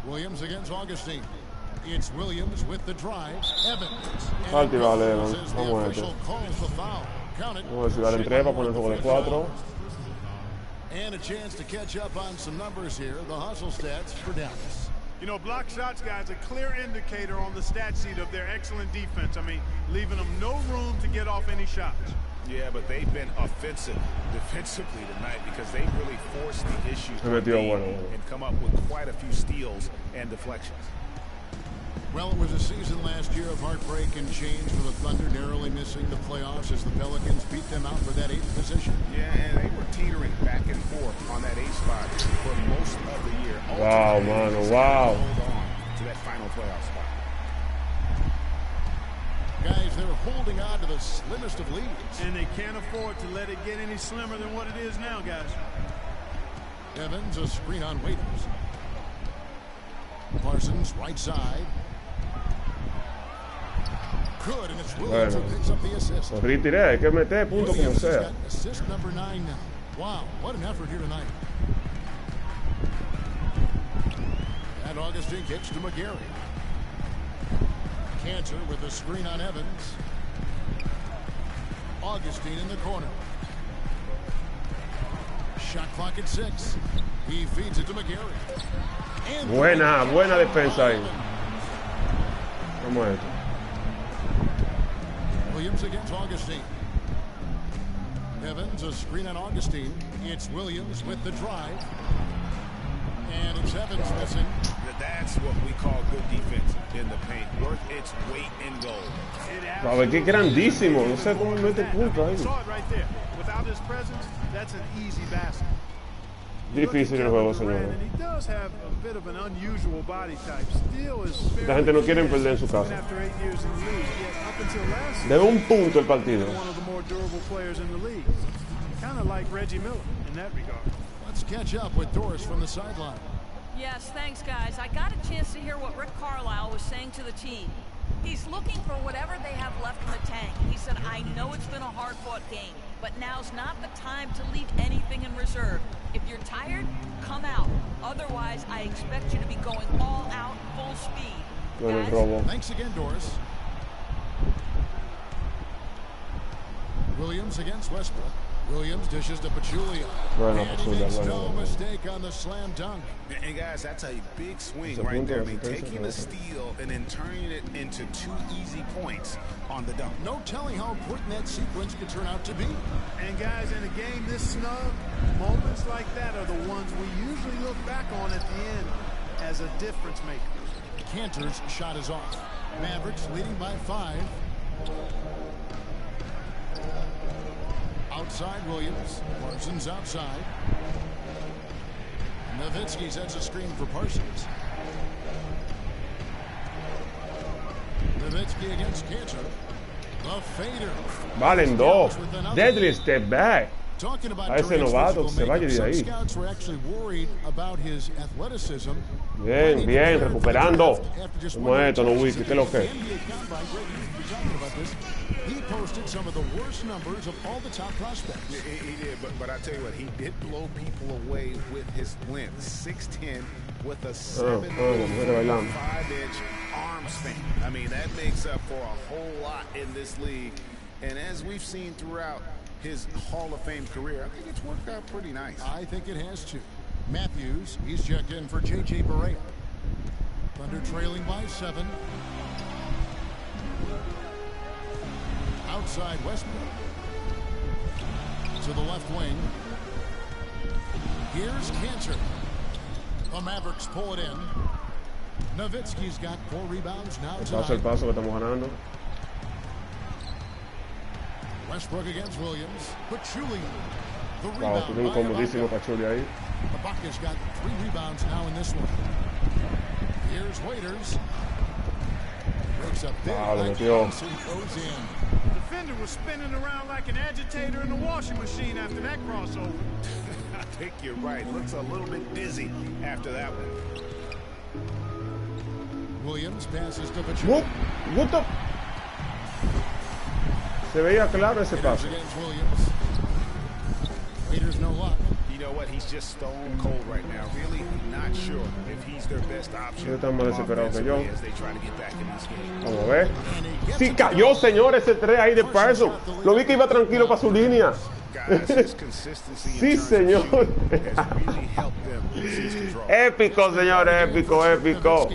Williams against Augustine. It's Williams with the drive. Evans. Falta y vale, Evans. Vamos a esto. Vamos a ver si vale en 3 para poner el juego de 4. And a chance to catch up on some numbers here. The hustle stats for Dallas. You know, block shots, guys, a clear indicator on the stat sheet of their excellent defense. I mean, leaving them no room to get off any shots. Yeah, but they've been offensive defensively tonight because they really forced the issue and come up with quite a few steals and deflections. Well, it was a season last year of heartbreak and change for the Thunder, narrowly missing the playoffs as the Pelicans beat them out for that 8th position. Yeah, and they were teetering back and forth on that 8th spot for most of the year. Wow, man, wow. Hold on to that final playoff spot. Guys, they're holding on to the slimmest of leads. And they can't afford to let it get any slimmer than what it is now, guys. Evans, a screen on Waiters. Parsons, right side. Good, and it's Williams who picks up the assist. Retiré, hay que meter punto como sea. Assist number 9 now. Wow, what an effort here tonight. And Augustine kicks to McGarry. Cantor with the screen on Evans. Augustine in the corner. Shot clock at 6. He feeds it to McGarry. Buena defensa ahí. Vamos a esto. Williams against Augustine. Evans, a screen on Augustine. It's Williams with the drive. And it's Evans missing. That's what we call good defense in the paint. Worth its weight in gold. A ver, qué grandísimo. No sé cómo mete punto ahí. Without his presence, that's an easy basket. Difícil el juego, señores. La gente no quiere perder en su casa. De un punto el partido. Let's catch up with Doris from the sideline. Yes, thanks, guys. I got a chance to hear what Rick Carlisle was saying to the team. He's looking for whatever they have left in the tank. He said, I know it's been a hard-fought game, but now's not the time to leave anything in reserve. If you're tired, come out. Otherwise, I expect you to be going all out, full speed. Thanks again, Doris. Williams against Westbrook. Williams dishes to Pachulia. And he makes no mistake on the slam dunk. And guys, that's a big swing right there. I mean, taking the steal and then turning it into 2 easy points on the dunk. No telling how important that sequence could turn out to be. And guys, in a game this snug, moments like that are the ones we usually look back on at the end as a difference maker. Cantor's shot is off. Mavericks leading by 5. Outside Williams. Parsons outside. Nowitzki sets a screen for Parsons. Nowitzki against Cantor. The fader. Valen dos. Deadly step back. A ese novato que se vaya de ahí. Bien, bien, recuperando. Como esto, no wiki, ¿qué es lo que? He posted some of the worst numbers of all the top prospects. He did, but I tell you what, he did blow people away with his length. 6'10" with a 5-inch arm span. I mean, that makes up for a whole lot in this league. And as we've seen throughout his Hall of Fame career, I think it's worked out pretty nice. I think it has too. Matthews, he's checked in for J.J. Barea. Thunder trailing by 7. Outside Westbrook. To the left wing. Here's Cantor. The Mavericks pull it in. Nowitzki's got 4 rebounds now tonight. El paso que estamos ganando. Westbrook against Williams. Pachulia. The Wow, rebound. tuve un comodísimo Pachulia ahí. Ibaka's got 3 rebounds now in this one. Here's Waiters. Breaks up big. Wow, lo metió. Goes in. The defender was spinning around like an agitator in a washing machine after that crossover. I think you're right. Looks a little bit dizzy after that one. Williams passes to Pachulia. What the? Se veía claro ese paso. Waiters no luck. You know what? He's just stone cold right now. Really not sure if he's their best option. Ellos están más desesperados que yo. As they try to get back in this game. Vamos a ver. Sí cayó, señor, ese 3 ahí de Parsons. Lo vi que iba tranquilo para su línea. Sí, señor. Épico, señor, épico, épico.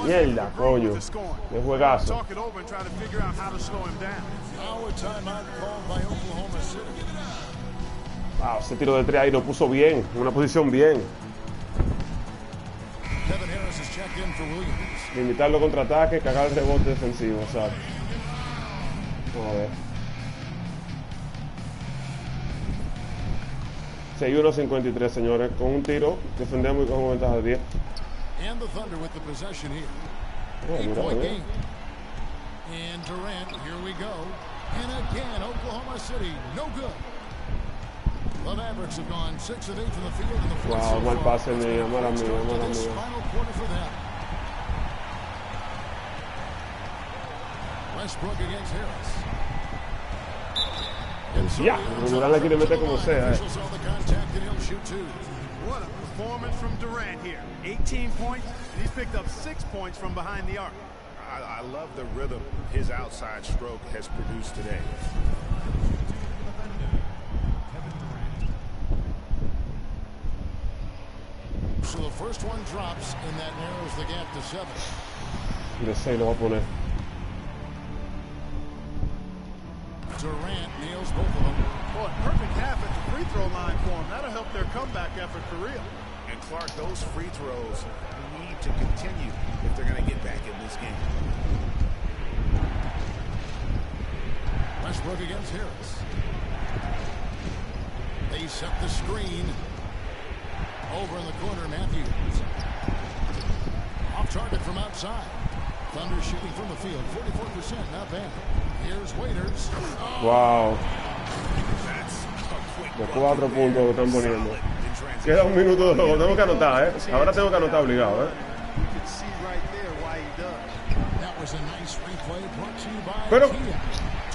Mierda, coño. Qué juegazo. Wow, ese tiro de 3 ahí lo puso bien, en una posición bien. Limitar los contraataques, cagar el rebote defensivo, ¿sabes? Vamos a ver. 61-53, señores, con un tiro defendemos y con ventaja de 10. And the Thunder with the possession here. Oh, 8-point game. And Durant, here we go. And again, Oklahoma City, no good. The Mavericks have gone 6 of 8 from the field in the fourth. Wow, mal pase mía, mala mía, mala mía. Final quarter for them. Westbrook against Harris. Ya, Durant la quiere meter como sea. What a performance from Durant here. 18 points, and he's picked up 6 points from behind the arc. I love the rhythm his outside stroke has produced today. So the first one drops, and that narrows the gap to 7. De 6 lo va a poner. Durant nails both of them. Boy, perfect half at the free throw line for him. That'll help their comeback effort for real. And Clark, those free throws need to continue if they're going to get back in this game. Westbrook against Harris. They set the screen. Over in the corner, Matthews. Off target from outside. Thunder shooting from the field, 44%, not bad. Here's Waiters. Wow. Los 4 puntos que están poniendo. Queda un minuto de juego, tengo que anotar, Ahora tengo que anotar obligado, Pero,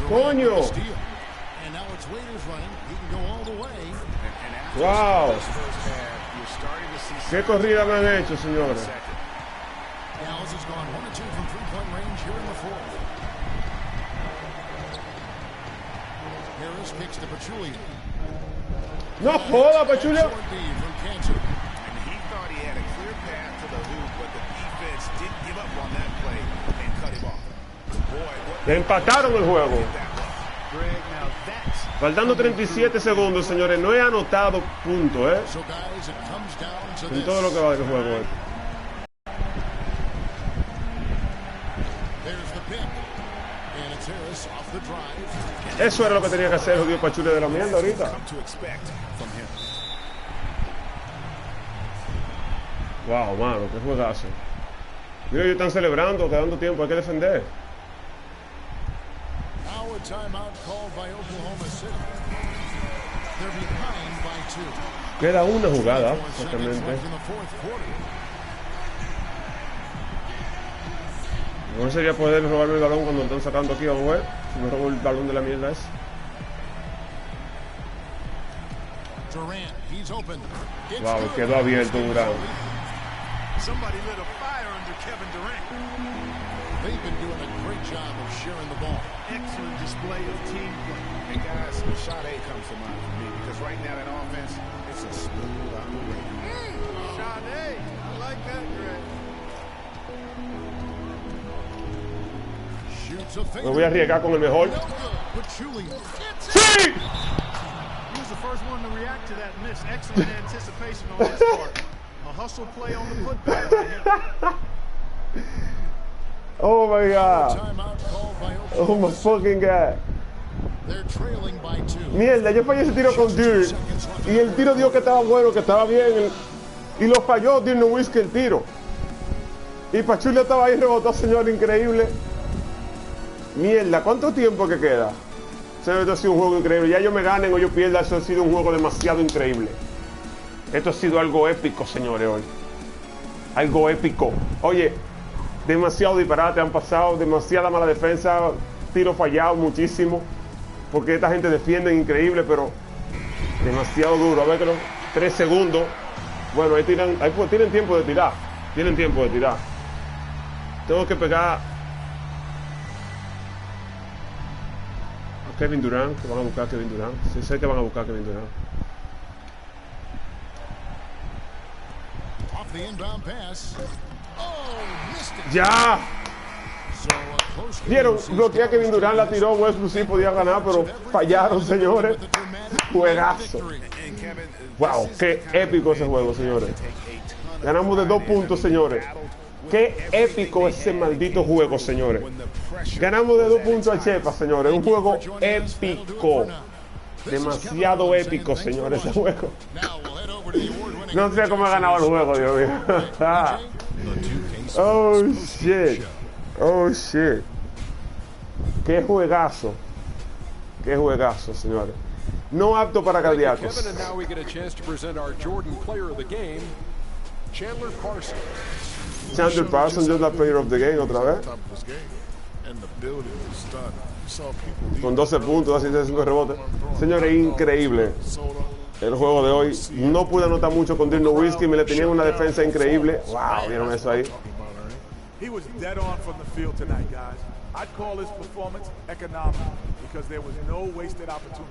coño. Wow. Qué corrida me han hecho, señores. Dallas has gone 1 of 2 from three-point range here in the fourth. Harris kicks to Pachulia. No joda, Pachulia. And he thought he had a clear path to the hoop, but the defense didn't give up on that play and cut him off. Boy, empataron el juego. Faltando 37 segundos, señores. No he anotado punto, en todo lo que va del juego, Eso era lo que tenía que hacer el jodido Pachulia de la mierda ahorita. Wow, mano, qué juegazo. Mira, ellos están celebrando, quedando tiempo, hay que defender. Queda una jugada, exactamente. No sería poder robarme el balón cuando lo están sacando aquí, vamos a ver. Si me robo el balón de la mierda es. Wow, quedó abierto Durant. Somebody lit a fire under Kevin Durant. They've been doing a great job of sharing the ball. Excellent display of team play. And guys, shot A comes to mind for me because right now that offense, it's a smooth operation. Shot A, I like that, Greg. Me voy a arriesgar con el mejor. ¡Sí! He was the first one to react to that miss. Excellent anticipation on his part. A hustle play on the putback by him. Oh my God. Oh my fucking God. Mierda, yo fallé ese tiro con Dirk. Y el tiro dio que estaba bueno, que estaba bien. Y lo falló Dirk Nowitzki el tiro. Y Pachulia estaba ahí, rebotó, señor, increíble. Mierda, ¿cuánto tiempo que queda? Esto ha sido un juego increíble. Ya yo me ganen o yo pierda, eso ha sido un juego demasiado increíble. Esto ha sido algo épico, señores, hoy. Algo épico. Oye, demasiado disparate han pasado, demasiada mala defensa, tiro fallado muchísimo. Porque esta gente defiende increíble, pero demasiado duro. A ver que 3 segundos. Bueno, ahí tiran, ahí tienen tiempo de tirar. Tienen tiempo de tirar. Tengo que pegar Kevin Durant, que van a buscar a Kevin Durant. Sí, sé que van a buscar a Kevin Durant. ¡Ya! Vieron, bloquea a Kevin Durant, la tiró, Westbrook sí podía ganar, pero fallaron, señores. Juegazo. Wow, qué épico ese juego, señores. Ganamos de 2 puntos, señores. Qué épico ese maldito juego, señores. Ganamos de 2 puntos a Chepa, señores. Un juego épico. Demasiado épico, señores, ese juego. No sé cómo ha ganado el juego, Dios mío. Oh, shit. Oh, shit. Qué juegazo. Qué juegazo, señores. No apto para cardíacos. Chandler Parsons, just la player of the game otra vez. Con 12 puntos, 5 rebotes. Señores, increíble el juego de hoy. No pude anotar mucho con Dirk Nowitzki, me le tenían una defensa increíble. Wow, ¿vieron eso ahí? He was dead on from the field tonight, guys. I'd call his performance economic because there was no wasted opportunities.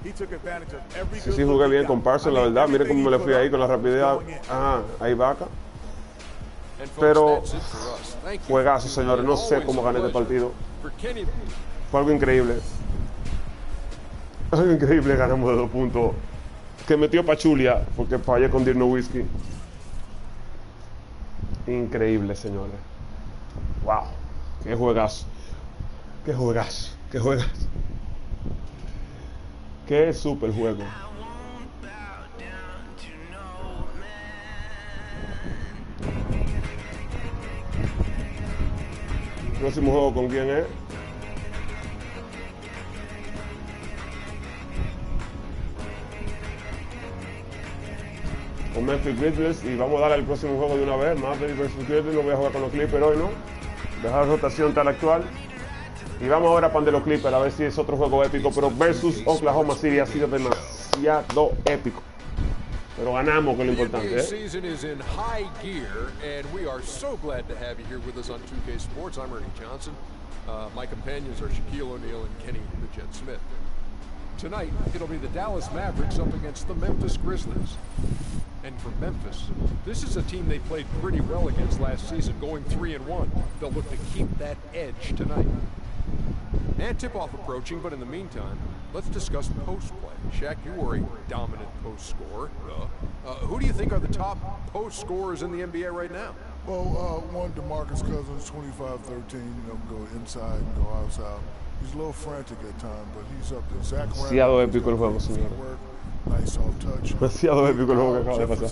He took advantage of every Sí, jugué bien con Parsons, la verdad. Mire cómo me le fui ahí con la rapidez. Ajá, ahí vaca. Pero juegazo, señores. No sé cómo gané este partido. Fue algo increíble. Increíble, ganamos de 2 puntos. Que metió Pachulia, porque fallé con Dirk Nowitzki. Increíble, señores. Wow, qué juegazo. Qué juegazo, qué juegazo. Qué super juego. El próximo juego, ¿con quién es? Con Memphis Grizzlies, y vamos a darle al próximo juego de una vez. Mavs versus Grizzlies. No voy a jugar con los Clippers hoy, ¿no? Dejar la rotación tal actual. Y vamos ahora para donde los Clippers, a ver si es otro juego épico. Pero versus Oklahoma City ha sido demasiado épico. Pero ganamos, que es lo importante, The season is in high gear, and we are so glad to have you here with us on 2K Sports. I'm Ernie Johnson. My companions are Shaquille O'Neal and Kenny the Jet Smith. Tonight, it'll be the Dallas Mavericks up against the Memphis Grizzlies. And for Memphis, this is a team they played pretty well against last season, going 3-1. They'll look to keep that edge tonight. And tip-off approaching, but in the meantime, let's discuss post-play. Shaq, you were a dominant post scorer. Who do you think are the top post scorers in the NBA right now? Well, one, DeMarcus Cousins, 25-13, go inside and go outside. He's a little frantic at times, but he's up there. Zach demasiado épico el juego, señor. Nice off touch. Demasiado épico el juego que acaba de pasar.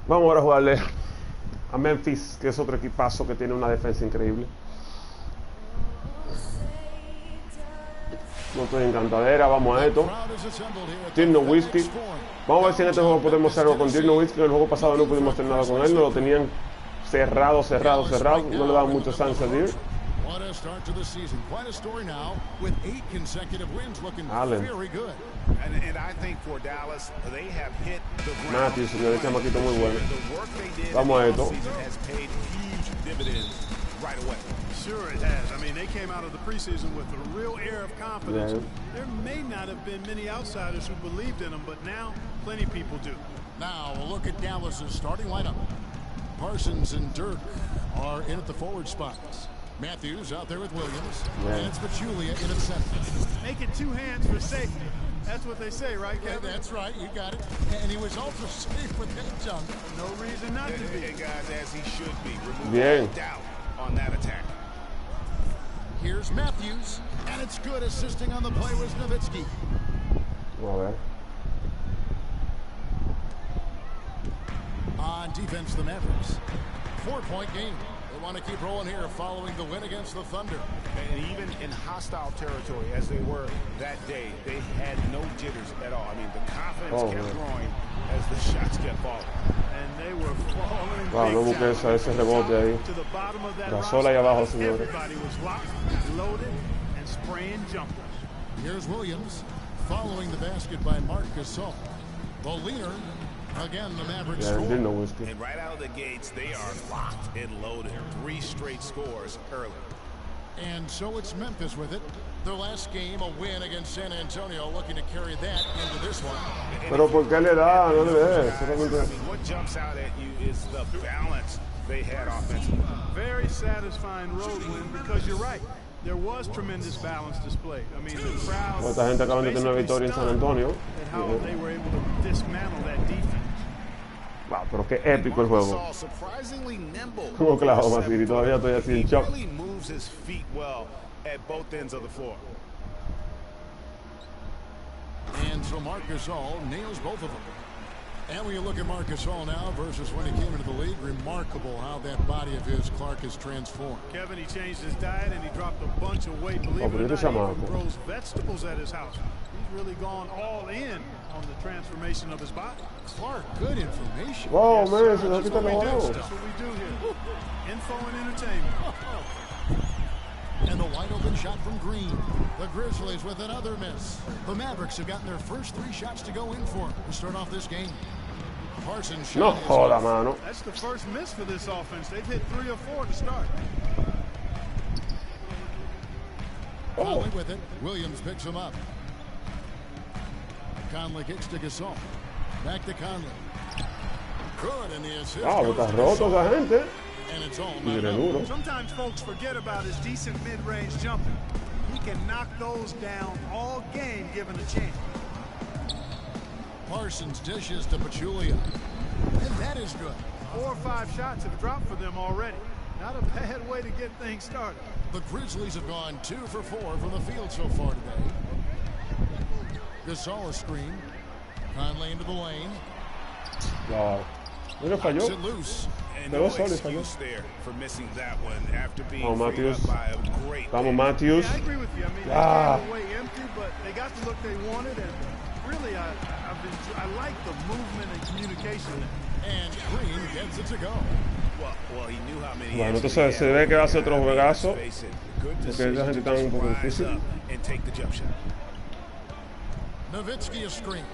Vamos ahora a jugarle a Memphis, que es otro equipazo que tiene una defensa increíble. No estoy encantadera, vamos a esto. Dirk Nowitzki. Vamos a ver si en este juego podemos hacer algo con Dirk Nowitzki. En el juego pasado no pudimos hacer nada con él, no lo tenían cerrado. No le daban mucho chance a Dirk. Allen. Matthews, señor, el chamaquito muy bueno. Vamos a esto. Right away. Sure it has. I mean, they came out of the preseason with a real air of confidence. Yeah. There may not have been many outsiders who believed in them, but now plenty of people do. Now we'll look at Dallas's starting lineup. Parsons and Dirk are in at the forward spots. Matthews out there with Williams. Yeah. And it's Pachulia in at center. Make it 2 hands for safety. That's what they say, right, Kevin? Yeah, that's right. You got it. And he was also safe with that jump. No reason not to be. Hey, guys, as he should be. Remove all doubt on that attack. Here's Matthews, and it's good. Assisting on the play was Nowitzki. On defense, the Mavericks. 4-point game. They want to keep rolling here following the win against the Thunder. And even in hostile territory, as they were that day, they had no jitters at all. I mean, the confidence kept growing as the shots kept falling. And they were falling no busque ese rebote ahí. Gasol ahí abajo, señores. Everybody was locked, loaded, and spraying jumpers. Here's Williams following the basket by Marc Gasol. The leader. Again, the Mavericks score. And right out of the gates, they are locked and loaded. 3 straight scores early. And so it's Memphis with it. Their last game, a win against San Antonio, looking to carry that into this one. Pero ¿por qué le da? No le des. What jumps out at you is the balance they had offensively. Very satisfying road win because you're right. There was tremendous balance displayed. I mean, the crowd. Esta gente acaban de tener una victoria en San Antonio. And how they were able to dismantle that defense. Wow, pero qué épico el juego. Como Oklahoma City, todavía estoy así en shock. He moves his feet well at both ends of the floor. And so Marc Gasol nails both of them. And when you look at Marc Gasol now versus when he came into the league, remarkable how that body of his, Clark, has transformed. Kevin, he changed his diet and he dropped a bunch of weight. Believe it or not, he grows vegetables at his house. He's really gone all in on the transformation of his body. Clark, good information. Whoa, yes, man, sir, that's what we do. That's what we do here. Info and entertainment. And the wide open shot from Green. The Grizzlies with another miss. The Mavericks have gotten their first 3 shots to go in for to start off this game. Parsons shot. No joda, mano. That's the first miss for this offense. They've hit 3 or 4 to start. Following with it, Williams picks him up. Conley kicks to Gasol. Back to Conley. Good, and the assist. Está roto esa gente. And it's all Sometimes folks forget about his decent mid-range jumper. He can knock those down all game given a chance. Parsons dishes to Pachulia. And that is good. 4 or 5 shots have dropped for them already. Not a bad way to get things started. The Grizzlies have gone 2 for 4 from the field so far today. Gasol a screen. Conley into the lane. Wow. Mira, falló. It loose. Pero solo falló. Vamos, Matthews. Vamos, Matthews. Yeah, I agree with you. I mean, they came away empty, but they got the look they wanted, and really, I like the movement and communication. And Green gets it to go. Bueno, entonces se ve que va a ser otro juegazo. Porque esa gente está un poco difícil. Nowitzki a screen.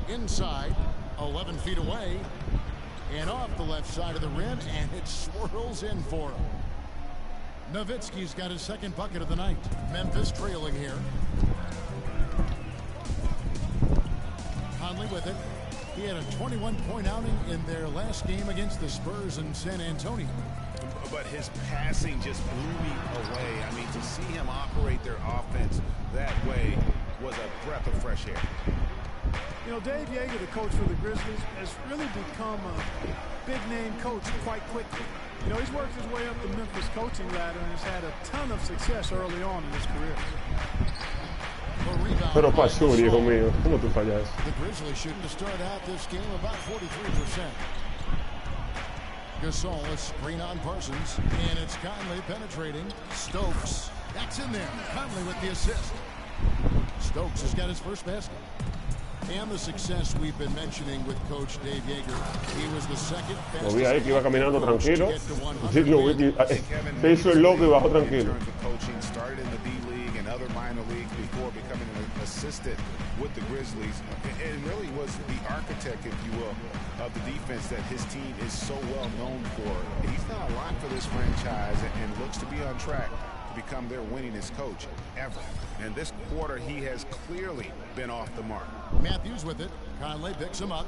Inside, 11 feet away. And off the left side of the rim, and it swirls in for him. Nowitzki's got his second bucket of the night. Memphis trailing here. Conley with it. He had a 21-point outing in their last game against the Spurs in San Antonio. But his passing just blew me away. I mean, to see him operate their offense that way was a breath of fresh air. You know, Dave Yeager, the coach for the Grizzlies, has really become a big-name coach quite quickly. You know, he's worked his way up the Memphis coaching ladder and has had a ton of success early on in his career. Pero pasó, hijo mío. ¿Cómo tú fallas? The Grizzlies shooting to start out this game about 43%. Gasol, a screen on Parsons, and it's Conley penetrating. Stokes, that's in there. Conley with the assist. Stokes has got his first basket. And the success we've been mentioning with Coach Dave Yeager. He was the second best. Lo vi ahí que iba caminando tranquilo. Se hizo el loco y bajó tranquilo. Started in the D-League and other minor leagues before becoming an assistant with the Grizzlies. And really was the architect, if you will, of the defense that his team is so well known for. He's done a lot for this franchise and looks to be on track to become their winningest coach ever. And this quarter, he has clearly been off the mark. Matthews with it. Conley picks him up.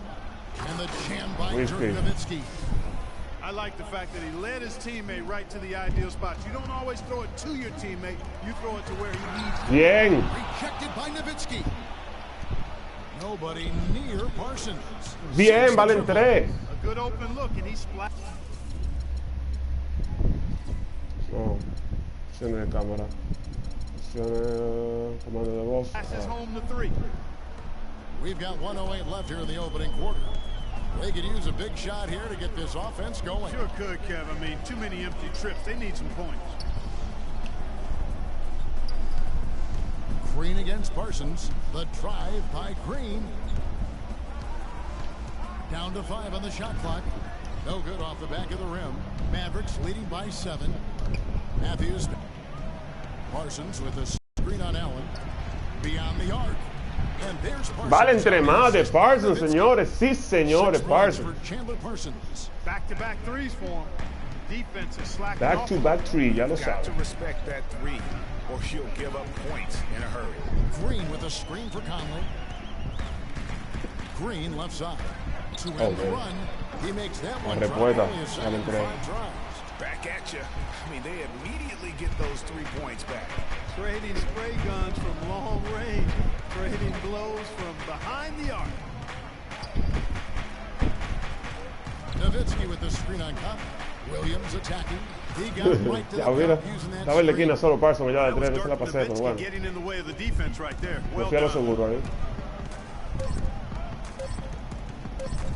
And the jam by Nowitzki. I like the fact that he led his teammate right to the ideal spot. You don't always throw it to your teammate. You throw it to where he needs it. Bien. Rejected by Nowitzki. Nobody near Parsons. Bien, valen 3. A good open look, and he splashed. No. Opciones de cámara. Opciones. Comando de voz. Passes home to 3. We've got 1:08 left here in the opening quarter. They could use a big shot here to get this offense going. Sure could, Kev. I mean, too many empty trips. They need some points. Green against Parsons. The drive by Green. Down to 5 on the shot clock. No good off the back of the rim. Mavericks leading by 7. Matthews. Parsons with a screen on Allen. Beyond the arc. And there's Parsons. Vale entre más de Parsons, señores. Sí, señores, Parsons. Back-to-back threes for him. Defense is slacking off. Back-to-back three, ya lo Got sabes. to respect that three, or she'll give up points in a hurry. Green with a screen for Conley. Green left side. To end the run. He makes that one drop. Back at you. I mean, they immediately get those 3 points back. Trading spray guns from long range. Trading blows from behind the arc. Nowitzki with the screen on Conley. Williams attacking. He got right to the cup using that Estaba en la screen. esquina solo Parsons, ya de 3, no se la pasé, pero bueno. Getting in the way of the defense right there. Me fui a lo seguro ahí.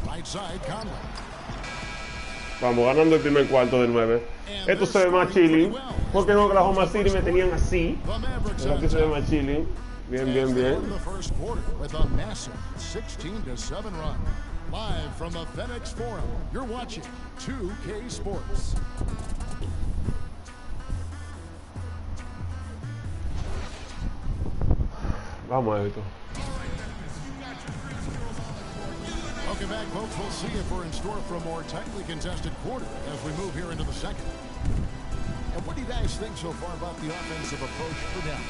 Right side, Conley. Vamos, ganando el primer cuarto de 9. Esto se ve más chilling. Porque en Oklahoma City me tenían así. Pero aquí se ve más chilling. Bien, bien, bien. The first quarter with a massive 16-7 run. Live from the FedEx Forum, you're watching 2K Sports. Vamos a esto. Welcome back, folks. We'll see if we're in store for a more tightly contested quarter as we move here into the second. And what do you guys think so far about the offensive approach for Dallas?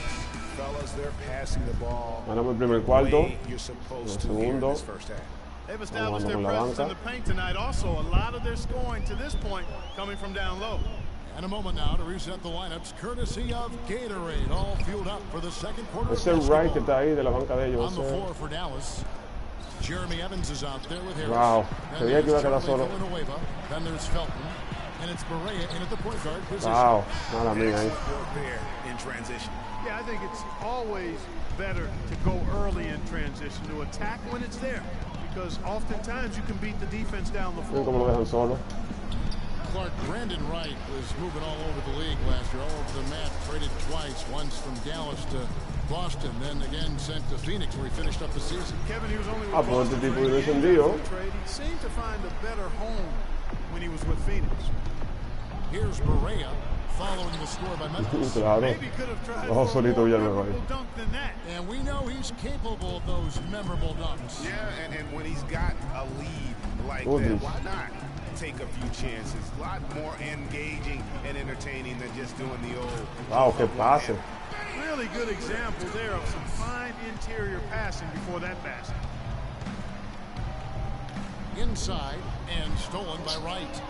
Fellas, they're passing the ball. Ganamos el primer cuarto. You're supposed El to here in segundo. this first half. They've established their presence in the paint tonight. Also, a lot of their scoring to this point coming from down low. And a moment now to reset the lineups, courtesy of Gatorade, all fueled up for the second quarter. Ese Wright que está ahí de la banca de ellos. On the floor for Dallas. Jeremy Evans is out there with Harris. Wow, creía que iba a quedar solo. Then there's Felton, and it's Berea in at the point guard position. Wow, mala mía ahí. In transition. Yeah, I think it's always better to go early in transition, to attack when it's there, because oftentimes you can beat the defense down the floor. Como lo dejan solo. Clark, Brandon Wright was moving all over the league last year, all over the map, traded twice, once from Dallas to Boston, then again sent to Phoenix where he finished up the season. Kevin, he was only with Boston trade. He seemed to find a better home when he was with Phoenix. Here's Berea following the score by Memphis. Maybe could have tried a more memorable dunk than that. And we know he's capable of those memorable dunks. Yeah, and when he's got a lead like that, why not take a few chances? A lot more engaging and entertaining than just doing the old. Wow, que pase. Really good example there of some fine interior passing before that basket. Inside and stolen by Wright.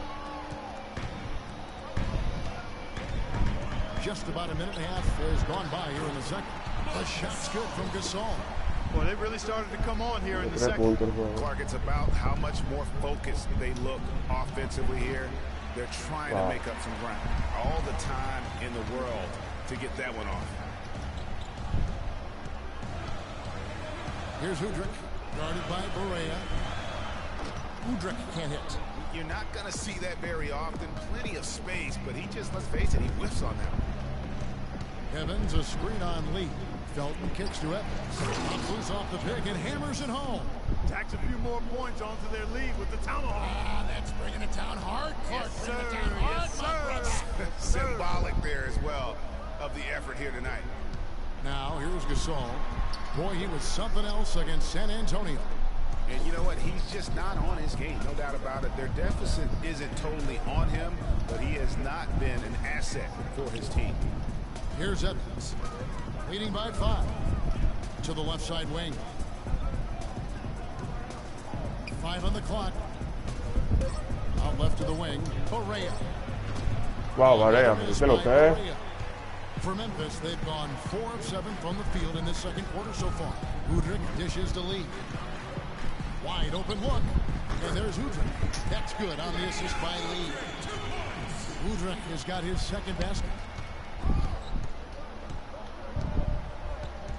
Just about a minute and a half has gone by here in the second. The shot's good from Gasol. Well, they really started to come on here in the second. Clark, it's about how much more focused they look offensively here. They're trying to make up some ground. All the time in the world to get that one off. Here's Udrih, guarded by Berea. Udrih can't hit. You're not going to see that very often. Plenty of space, but he just, let's face it, he whiffs on that. Evans, a screen on Lee. Felton kicks to Evans. Loose off the pick and hammers it home. Tacks a few more points onto their lead with the tomahawk. Ah, that's bringing it down hard. Clark, yes, bringing it down hard. Yes, sir. Symbolic there as well of the effort here tonight. Now, here's Gasol. Boy, he was something else against San Antonio. And you know what? He's just not on his game, no doubt about it. Their deficit isn't totally on him, but he has not been an asset for his team. Here's Evans, leading by 5 to the left side wing. 5 on the clock. Out left to the wing, Berea. Wow, Berea, ¿qué lo que es? For Memphis, they've gone 4 of 7 from the field in this second quarter so far. Udrih dishes to Lee. Wide open look, and there's Udrih. That's good on the assist by Lee. Udrih has got his second basket.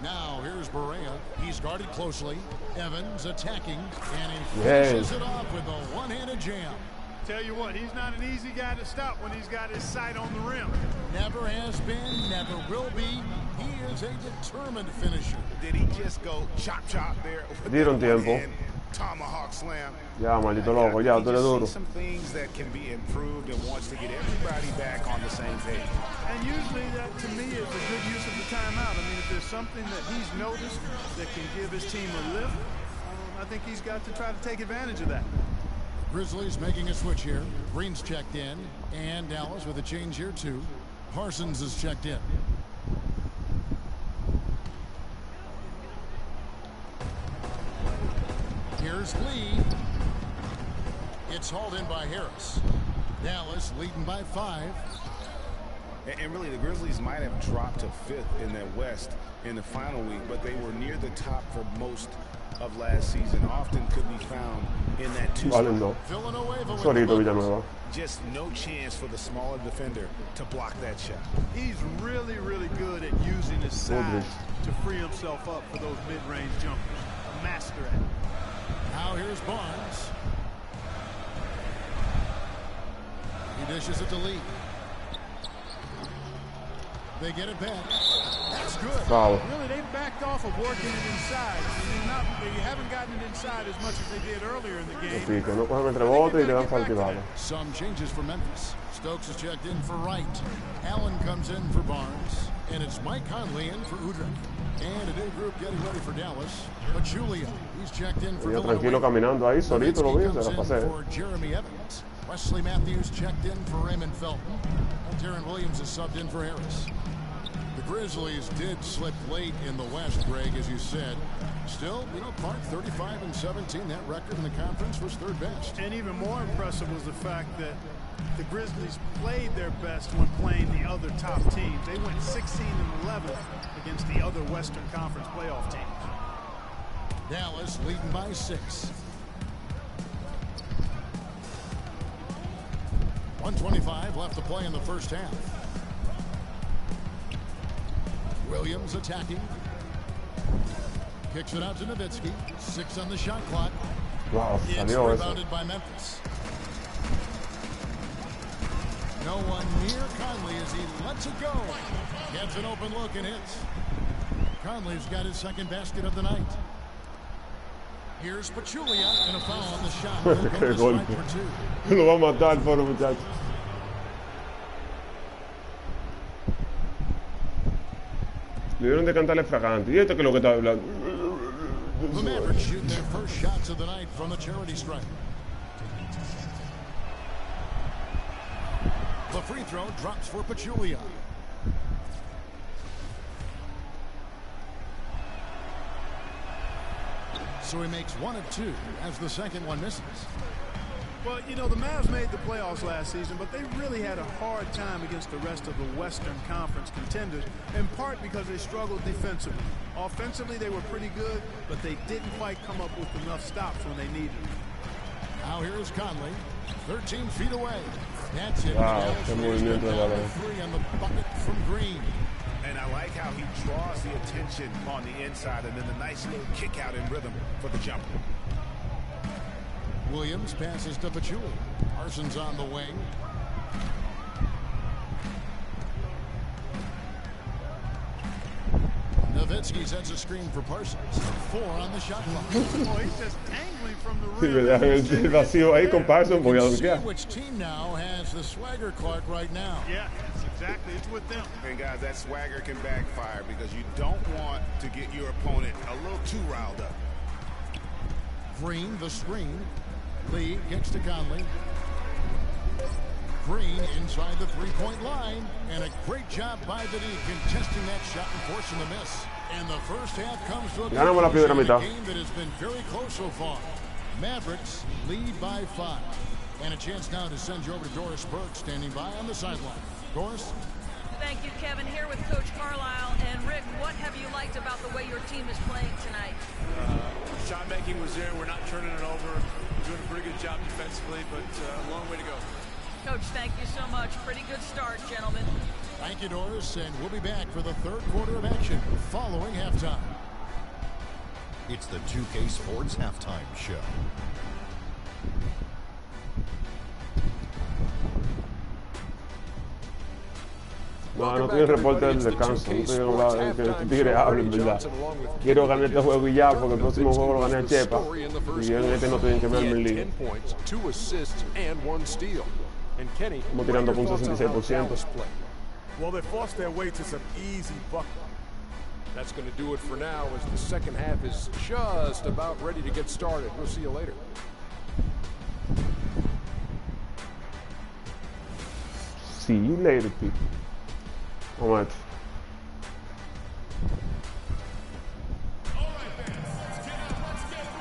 Now here's Berea. He's guarded closely. Evans attacking, and he finishes it off with a one-handed jam. Tell you what, he's not an easy guy to stop when he's got his sight on the rim. Never has been, never will be. He is a determined finisher. Did he just go chop there? Dieron tiempo. Tomahawk slam. Ya, maldito loco, ya, tú eres duro. Some things that can be improved and wants to get everybody back on the same page. And usually that, to me, is a good use of the timeout. I mean, if there's something that he's noticed that can give his team a lift, I think he's got to try to take advantage of that. Grizzlies making a switch here. Green's checked in, and Dallas with a change here too. Parsons is checked in. Here's Lee. It's hauled in by Harris. Dallas leading by 5. And really, the Grizzlies might have dropped to 5th in the West in the final week, but they were near the top for most of last season. Often could be found in that 2 spot. Villanueva. Just no chance for the smaller defender to block that shot. He's really, really good at using his size to free himself up for those mid-range jumpers. A master at it. Now here's Barnes. He dishes it to Lee. They get it back. That's good. Wow. Really, they backed off of working it inside. They haven't gotten it inside as much as they did earlier in the game. Some changes for Memphis. Stokes is checked in for Wright. Allen comes in for Barnes. And it's Mike Conley in for Udrih. And a new group getting ready for Dallas. Pachulia, he's checked in for tranquilo caminando ahí, solito lo vi, se la pasé. For Jeremy Evans. Wesley Matthews checked in for Raymond Felton. And Darren Williams is subbed in for Harris. The Grizzlies did slip late in the West, Greg, as you said. Still, you know, Park 35-17. That record in the conference was third best. And even more impressive was the fact that the Grizzlies played their best when playing the other top teams. They went 16-11 against the other Western Conference playoff teams. Dallas leading by 6. 1:25 left to play in the first half. Williams attacking. Kicks it out to Nowitzki. 6 on the shot clock. Wow, it's rebounded by Memphis. No one near Conley as he lets it go. Gets an open look and hits. Conley's got his second basket of the night. Here's Pachulia and a foul on the shot. Lo va a matar, pobre muchacho. Le dieron de cantarle fragante. ¿Y esto que es lo que está hablando? The Mavericks shooting their first shots of the night from the charity stripe. The free throw drops for Pachulia. So he makes 1 of 2 as the second one misses. Well, you know, the Mavs made the playoffs last season, but they really had a hard time against the rest of the Western Conference contenders, in part because they struggled defensively. Offensively, they were pretty good, but they didn't quite come up with enough stops when they needed them. Now here's Conley, 13 feet away. That's it. Wow, 3 on the bucket from Green. And I like how he draws the attention on the inside and then the nice little kick out in rhythm for the jumper. Williams passes to Pachulia. Parsons on the wing. Nowitzki sets a screen for Parsons. 4 on the shot clock. Oh, he's just angling from the Sí, rim. el vacío ahí con Parsons, voy a donkear. Which team now has the swagger Clark right now? Yeah, exactly. It's with them. And guys, that swagger can backfire because you don't want to get your opponent a little too riled up. Green, the screen. Lee gets to Conley. Green inside the three-point line. And a great job by the D contesting that shot and forcing the miss. And the first half comes to a game that has been very close so far. Mavericks lead by 5. And a chance now to send you over to Doris Burke standing by on the sideline. Doris? Thank you, Kevin. Here with Coach Carlisle. And Rick, what have you liked about the way your team is playing tonight? Shot making was there. We're not turning it over. We're doing a pretty good job defensively, but a long way to go. Coach, thank you so much. Pretty good start, gentlemen. Thank you, Doris, and we'll be back for the third quarter of action following halftime. It's the 2K Sports Halftime Show. No, no estoy en reporte del descanso. No estoy en que el Tigre hable, en verdad. Quiero ganar este juego y ya, porque el próximo juego lo gané a Chepa. Y en este no tienen que verme en liga. Estamos tirando con 66%. Well, they forced their way to some easy buckets. That's going to do it for now as the second half is just about ready to get started. We'll see you later. See you later, people. How much?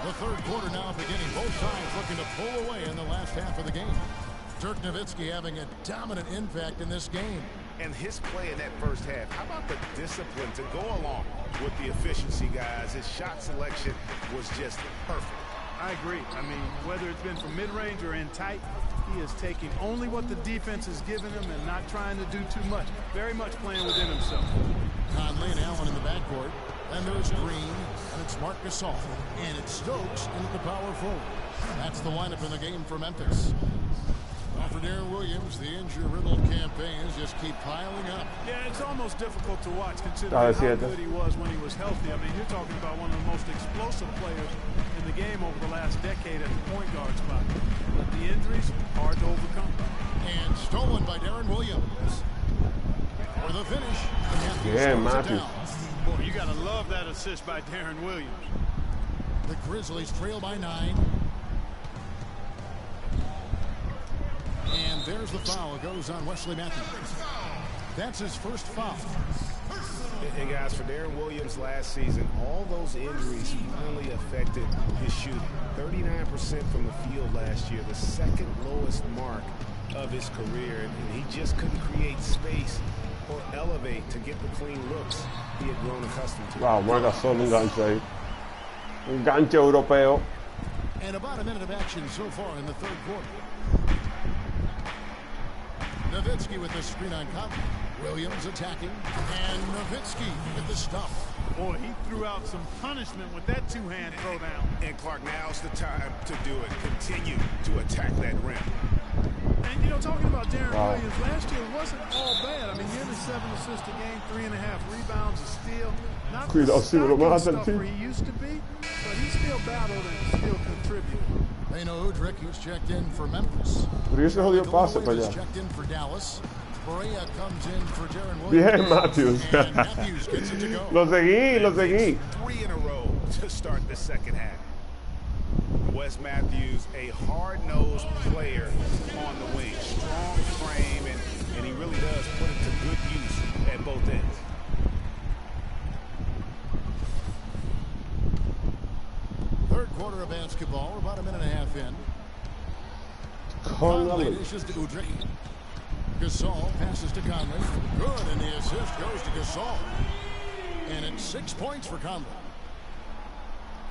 The third quarter now beginning. Both sides looking to pull away in the last half of the game. Dirk Nowitzki having a dominant impact in this game. And his play in that first half, how about the discipline to go along with the efficiency, guys? His shot selection was just perfect. I agree. I mean, whether it's been from mid-range or in tight, he is taking only what the defense has given him and not trying to do too much. Very much playing within himself. Conley and Allen in the backcourt. And there's Green, and it's Marc Gasol. And it's Stokes into the power forward. That's the lineup in the game for Memphis. For Darren Williams, the injury-riddled campaigns just keep piling up. Yeah, it's almost difficult to watch considering how good he was when he was healthy. I mean, you're talking about one of the most explosive players in the game over the last decade at the point guard spot. But the injuries, hard to overcome. And stolen by Darren Williams. For the finish. Yeah, Matthews. Boy, you got to love that assist by Darren Williams. The Grizzlies trail by 9. And there's the foul. It goes on Wesley Matthews. That's his first foul. And guys, for Darren Williams last season, all those injuries finally affected his shooting. 39% from the field last year, the second lowest mark of his career, and he just couldn't create space or elevate to get the clean looks he had grown accustomed to. Wow, marca solo un gancho ahí. Un gancho europeo. And about a minute of action so far in the third quarter. Nowitzki with the screen on Conley. Williams attacking, and Nowitzki with the stop. Boy, he threw out some punishment with that two-hand throwdown. And Clark, now's the time to do it. Continue to attack that rim. And, you know, talking about Darren Williams, last year wasn't all bad. I mean, nearly 7 assists a game, 3.5 rebounds, a steal. Not the stuff where he used to be, but he still battled and still contributed. They know Udrich, who's checked in for Memphis. Checked in for Dallas. Correa comes in for Darren Williams. Bien, Matthews. And Matthews gets it to go. Lo seguí. 3 in a row to start the second half. Wes Matthews, a hard-nosed player on the wing. Strong frame, and he really does put it to good use at both ends. Third quarter of basketball. We're about a minute and a half in. Conley dishes to Udrich. Gasol passes to Conley. Good, and the assist goes to Gasol. And it's 6 points for Conley.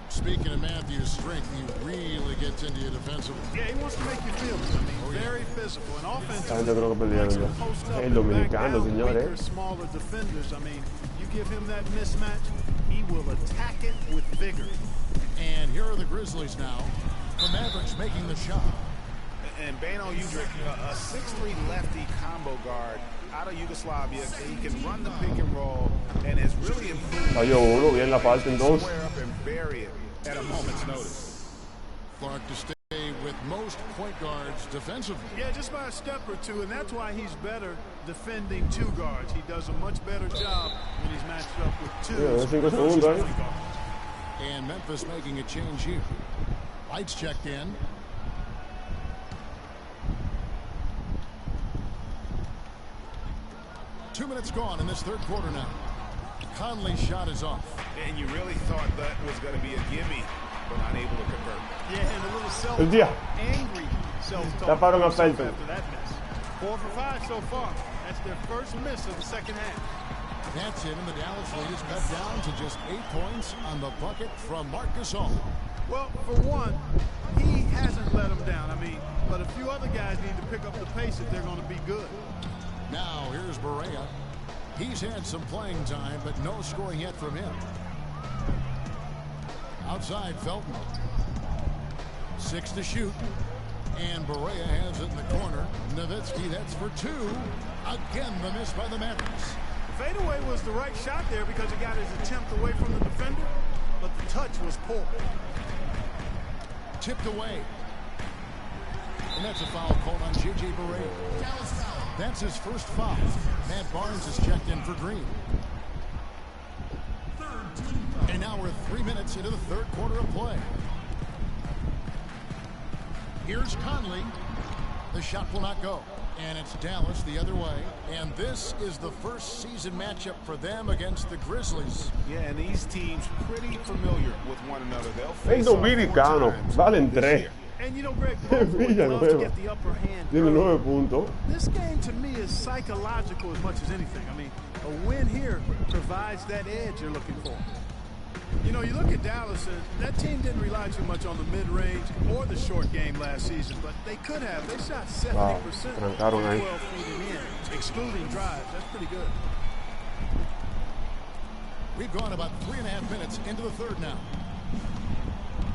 Speaking of Matthews' strength, he really gets into you defensively. Yeah, he wants to make you feel it. I mean, very physical and offensive. El dominicano, señores. Smaller defenders. I mean, you give him that mismatch, he will attack it with vigor. And here are the Grizzlies now. The Mavericks making the shot. And Bano Udrich, a 6'3" lefty combo guard out of Yugoslavia. He can run the pick and roll and has really improved. Bien la falta entonces. Square up and bury it at a moment's notice. Clark to stay with most point guards defensively. Yeah, just by a step or two, and that's why he's better defending two guards. He does a much better job when he's matched up with two. And Memphis making a change here. Lights checked in. Two minutes gone in this third quarter now. Conley's shot is off. And you really thought that was going to be a gimme, but unable to convert. Yeah, and a little angry self-talk after that miss. 4 for 5 so far. That's their first miss of the second half. That's it, and the Dallas lead is cut down to just 8 points on the bucket from Marc Gasol. Well, for one, he hasn't let them down. I mean, but a few other guys need to pick up the pace if they're going to be good. Now, here's Barea. He's had some playing time, but no scoring yet from him. Outside, Felton. 6 to shoot. And Barea has it in the corner. Nowitzki, that's for 2. Again, the miss by the Mavericks. Fadeaway was the right shot there because he got his attempt away from the defender, but the touch was poor. Tipped away. And that's a foul called on J.J. Barea. That's his first foul. Matt Barnes is checked in for Green. And now we're 3 minutes into the third quarter of play. Here's Conley. The shot will not go. And it's Dallas the other way. And this is the first season matchup for them against the Grizzlies. Yeah, and these teams pretty familiar with one another. They'll face off 4 times valen 3. this year. And you know, Greg, both would love to get the upper hand. Tiene 9 puntos. This game to me is psychological as much as anything. I mean, a win here provides that edge you're looking for. You know, you look at Dallas, and that team didn't rely too much on the mid-range or the short game last season, but they could have. They shot 70% from 12 feet and in, excluding drives. That's pretty good. We've gone about 3.5 minutes into the third now.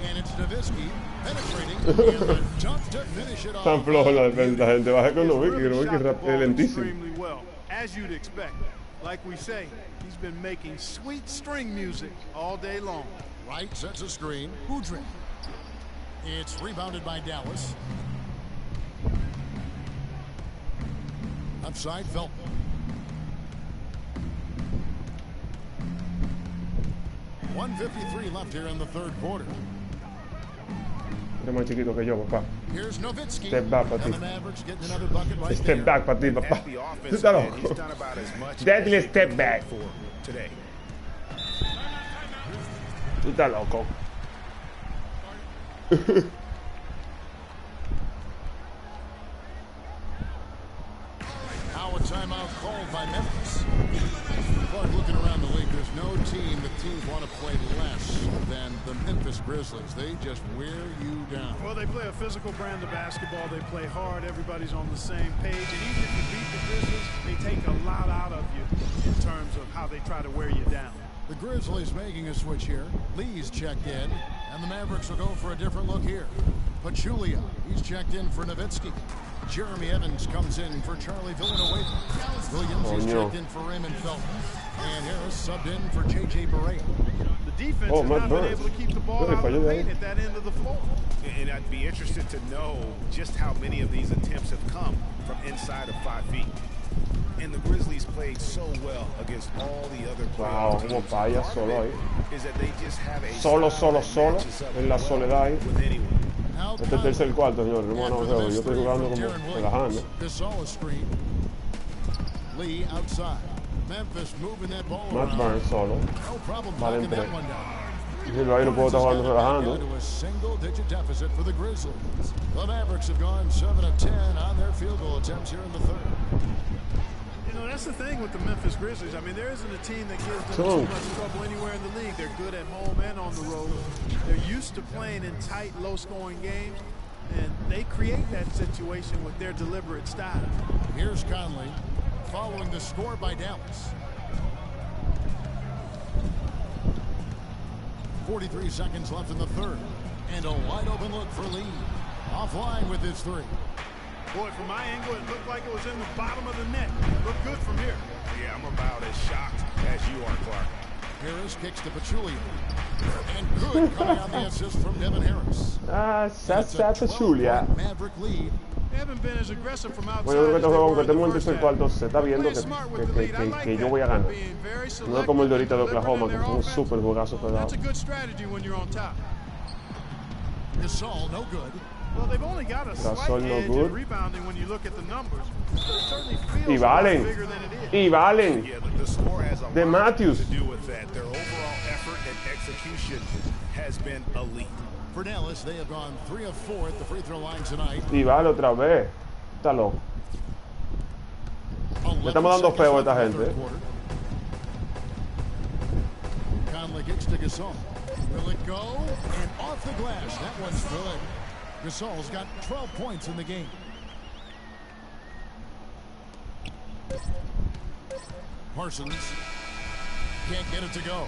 And it's Nowitzki penetrating and the dunk to finish it off. Tan flojo la defensa, gente. Baja con Nowitzki, es lentísimo. Extremely well, as you'd expect. Like we say, he's been making sweet string music all day long. Wright sets a screen. Udrich. It's rebounded by Dallas. Upside Felton. .153 left here in the third quarter. Es más chiquito que yo, papá. Here's Nowitzki. Step back para ti. Right step back para ti, papá. Tú estás loco. Deadly step back. today. Tú estás loco. Now a timeout called by Memphis. Clark, looking around the league, there's no team that teams want to play less than the Memphis Grizzlies. They just wear you down. Well, they play a physical brand of basketball. They play hard. Everybody's on the same page. And even if you beat the Grizzlies, they take a lot out of you in terms of how they try to wear you down. The Grizzlies making a switch here. Lee's checked in, and the Mavericks will go for a different look here. Pachulia, he's checked in for Nowitzki. Jeremy Evans comes in for Charlie Villanueva. Williams is checked in for Raymond Felton. And Harris subbed in for J.J. Barea. The defense has not been able to keep the ball out of the paint at that end of the floor. And I'd be interested to know just how many of these attempts have come from inside of 5 feet. And the Grizzlies played so well against all the other players. Como falla solo ahí. Is that they just have a solo, en la soledad ahí. Este es el tercer cuarto, señores. No van a juego. Yo estoy jugando como relajando. Lee outside. Memphis moving that ball Matt Barnes solo. No problem Vale knocking that entre. one down. Y ahí no puedo estar jugando relajando. To a single-digit deficit for the Grizzlies. The Mavericks have gone 7 of 10 on their field goal attempts here in the third. You know, that's the thing with the Memphis Grizzlies. I mean, there isn't a team that gives them too much trouble anywhere in the league. They're good at home and on the road. They're used to playing in tight, low-scoring games, and they create that situation with their deliberate style. Here's Conley following the score by Dallas. 43 seconds left in the third, and a wide-open look for Lee. Offline with his three. Boy, from my angle, it looked like it was in the bottom of the net. Looked good from here. Yeah, I'm about as shocked as you are, Clark. Harris kicks to Pachulia. And good coming on the assist from Devin Harris. Pachulia. Maverick lead. Haven't been as aggressive from outside. Bueno, yo creo que este juego, aunque estemos en tercer cuarto, se está viendo que yo voy a ganar. No como el de ahorita de Oklahoma, que fue un super juegazo pegado. That's a good strategy when you're on top. Gasol, no good. Well, they've only got a slight edge in rebounding when you look at the numbers. It certainly feels a lot bigger than it is. Y Valen. Yeah, the score has a de lot Matthews. to do with that. Their overall effort and execution has been elite. For Dallas, they have gone 3 of 4 at the free throw line tonight. Y vale otra vez. Está loco. Le estamos dando feo a esta gente. Conley kicks to Gasol. Will it go? And off the glass. That one's good. Gasol's got 12 points in the game. Parsons can't get it to go.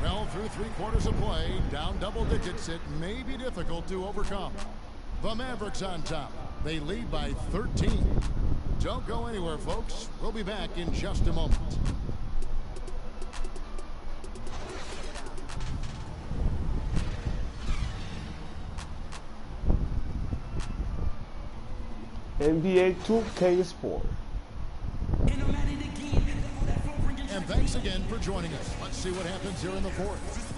Well, through 3 quarters of play, down double digits, it may be difficult to overcome. The Mavericks on top. They lead by 13. Don't go anywhere, folks. We'll be back in just a moment. NBA2K Sport. And thanks again for joining us. Let's see what happens here in the fourth.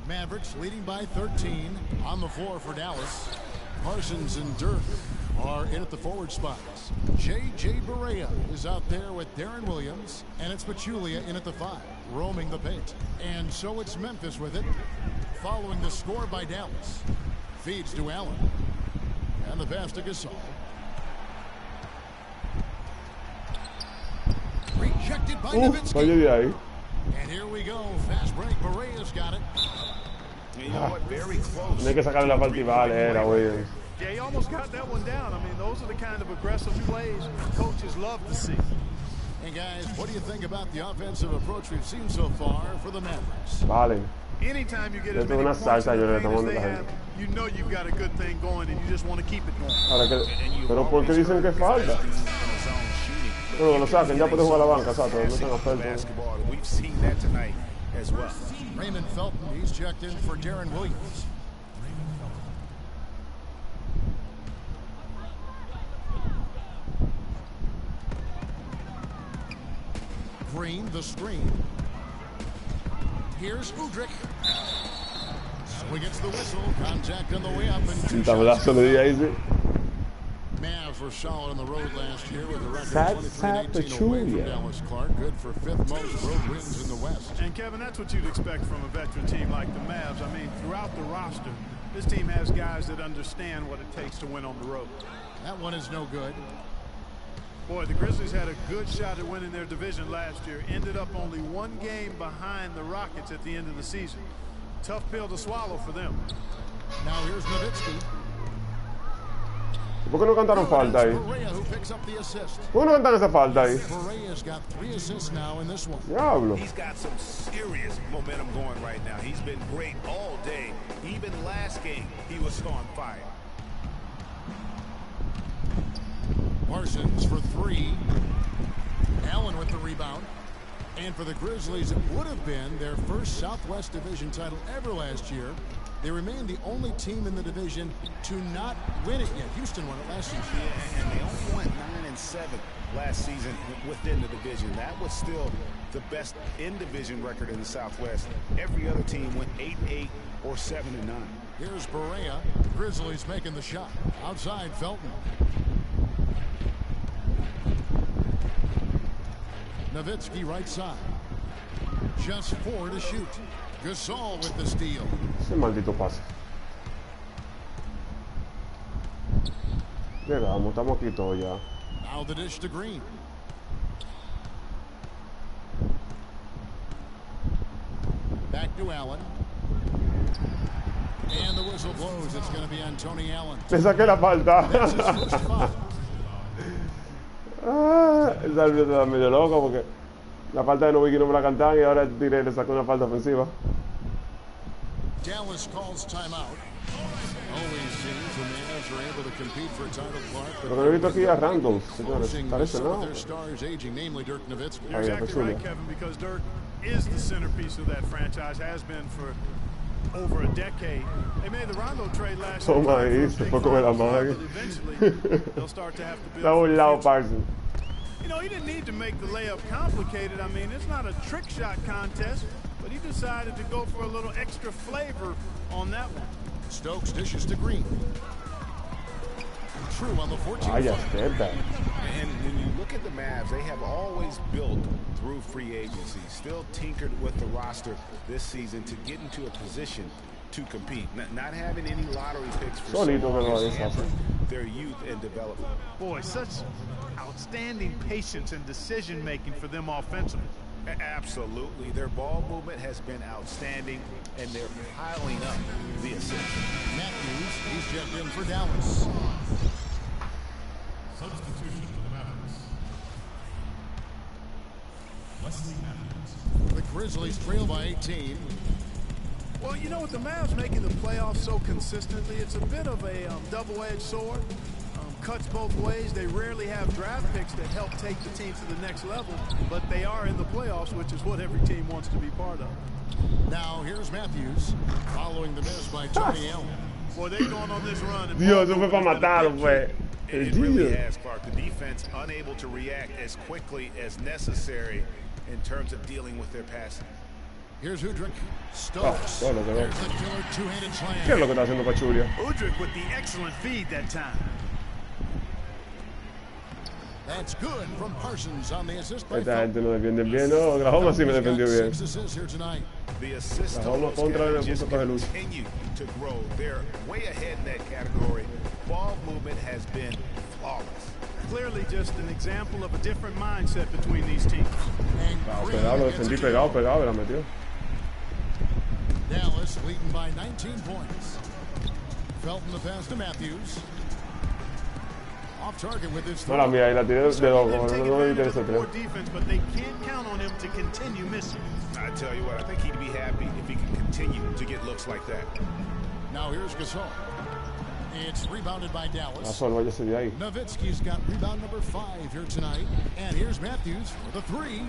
Mavericks leading by 13 on the floor for Dallas. Parsons and Dirk are in at the forward spots. J.J. Barea is out there with Darren Williams, and it's Pachulia in at the 5, roaming the paint. And so it's Memphis with it, following the score by Dallas. Feeds to Allen, and the pass to Gasol. Rejected by Nowitzki. And here we go, fast break. Barea's got it. You know what? Very close. Tiene que sacarle la parte y vale, era, güey. Yeah, he almost got that one down. I mean, those are the kind of aggressive plays coaches love to see. And guys, what do you think about the offensive approach we've seen so far for the Mavericks? Vale. Anytime you get as many points in the paint as they have, you know you've got a good thing going and you just want to keep it going. Ahora que, pero ¿por qué dicen que falta? Pero que lo saquen, ya puede jugar la banca, exacto, no están ofertas. We've seen that tonight as well. Raymond Felton, he's checked in for Darren Williams. Green, the screen. Here's Udrich. Swing gets the whistle. Contact on the way up and 2 shots. Mavs were solid on the road last year with a record 23-18 away from Dallas Clark. Good for 5th most road wins in the West. And Kevin, that's what you'd expect from a veteran team like the Mavs. I mean, throughout the roster, this team has guys that understand what it takes to win on the road. That one is no good. Boy, the Grizzlies had a good shot at winning their division last year. Ended up only 1 game behind the Rockets at the end of the season. Tough pill to swallow for them. Now here's Nowitzki. ¿Por qué no cantaron falta ahí? ¿Por qué no cantan esa falta ahí? Diablo. He's got some serious momentum going right now. He's been great all day. Even last game, he was on fire. Parsons for 3. Allen with the rebound. And for the Grizzlies, it would have been their first Southwest Division title ever last year. They remain the only team in the division to not win it yet. Houston won it last season. Yeah, and they only went 9-7 last season within the division. That was still the best in-division record in the Southwest. Every other team went 8-8 or 7-9. Here's Barea. Grizzlies making the shot. Outside, Felton. Nowitzki right side. Just 4 to shoot. Gasol with the steal. Ese maldito pase. Llegamos, estamos aquí todos ya. Now the dish to Green. Back to Allen. And the whistle blows. It's going to be on Tony Allen. Le saqué la falta. Ese árbitro está medio loco porque la falta de Nowitzki no me la cantaban y ahora tiré le sacó una falta ofensiva. Dallas calls timeout. Always seems the Mavs are able to compete for a title, Clark. Lo que no he visto aquí es Randall, señores. Parece, ¿no? Their stars aging, namely Dirk Nowitzki. You're exactly right, Kevin, because Dirk is the centerpiece of that franchise, has been for over a decade. They made the Rondo trade last year. Toma ahí, se fue con la madre. Eventually, they'll start to have to build. Está burlado, Parsons. You know, he didn't need to make the layup complicated. I mean, it's not a trick shot contest, but he decided to go for a little extra flavor on that one. Stokes dishes to Green. True on the 14th. I just did that. And when you look at the Mavs, they have always built through free agency, still tinkered with the roster this season to get into a position to compete. Not having any lottery picks for their youth and development. Boy, such outstanding patience and decision making for them offensively. Absolutely. Their ball movement has been outstanding, and they're piling up the assists. Matthews, he's checked in for Dallas. Substitution for the Mavs. Wesley Matthews. The Grizzlies trail by 18. Well, you know, with the Mavs making the playoffs so consistently, it's a bit of a double-edged sword. Cuts both ways. They rarely have draft picks that help take the team to the next level, but they are in the playoffs, which is what every team wants to be part of. Now here's Matthews following the miss by Tony Allen. Boy, they're going on this run. Dios, eso fue para matarlo, fue. It really has, Clark. The defense unable to react as quickly as necessary in terms of dealing with their passing. Here's Udrich. Stokes. There's the killer two-handed slam. ¿Qué es lo que está haciendo Pachulia? Udrich with the excellent feed that time. That's good from Parsons on the assist. Esta gente no defiende bien, no. Oklahoma sí me defendió bien. The assist Oklahoma contra el just punto de luz. continue to grow. They're way ahead in that category. Ball movement has been flawless. Clearly just an example of a different mindset between these teams. Pegado, lo defendí pegado, y la metió. Dallas leading by 19 points. Felton the pass to Matthews. Off target with his no, la mía, y la tiré de loco, no me interesa tres. Defense, but they can't count on him to continue missing. I tell you what, I think he'd be happy if he can continue to get looks like that. Now here's Gasol. It's rebounded by Dallas. Gasol, váyase de ahí. Nowitzki's got rebound number 5 here tonight. And here's Matthews for the 3.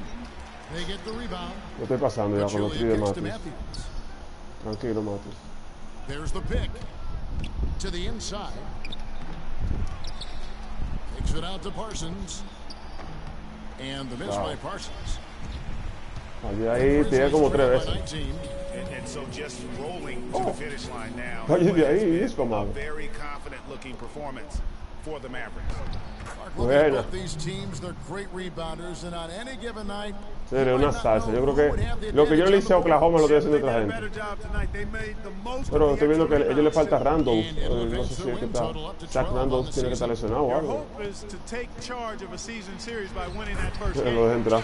They get the rebound. Lo estoy pasando ya con los 3 de Matthews. Tranquilo, Matthews. There's the pick. To the inside. Takes it out to Parsons. And the miss by Parsons. Allí ahí tiene como 3 veces. And so just rolling to the finish line now. Allí de ahí es como. A very confident looking performance for the Mavericks. Buena. Sería una salsa. Yo creo que lo que yo le hice a Oklahoma lo estoy haciendo a otra gente. Pero estoy viendo que a ellos le falta Randall. No sé si es que está. Zach Randall tiene que estar lesionado o algo. Lo deja entrar.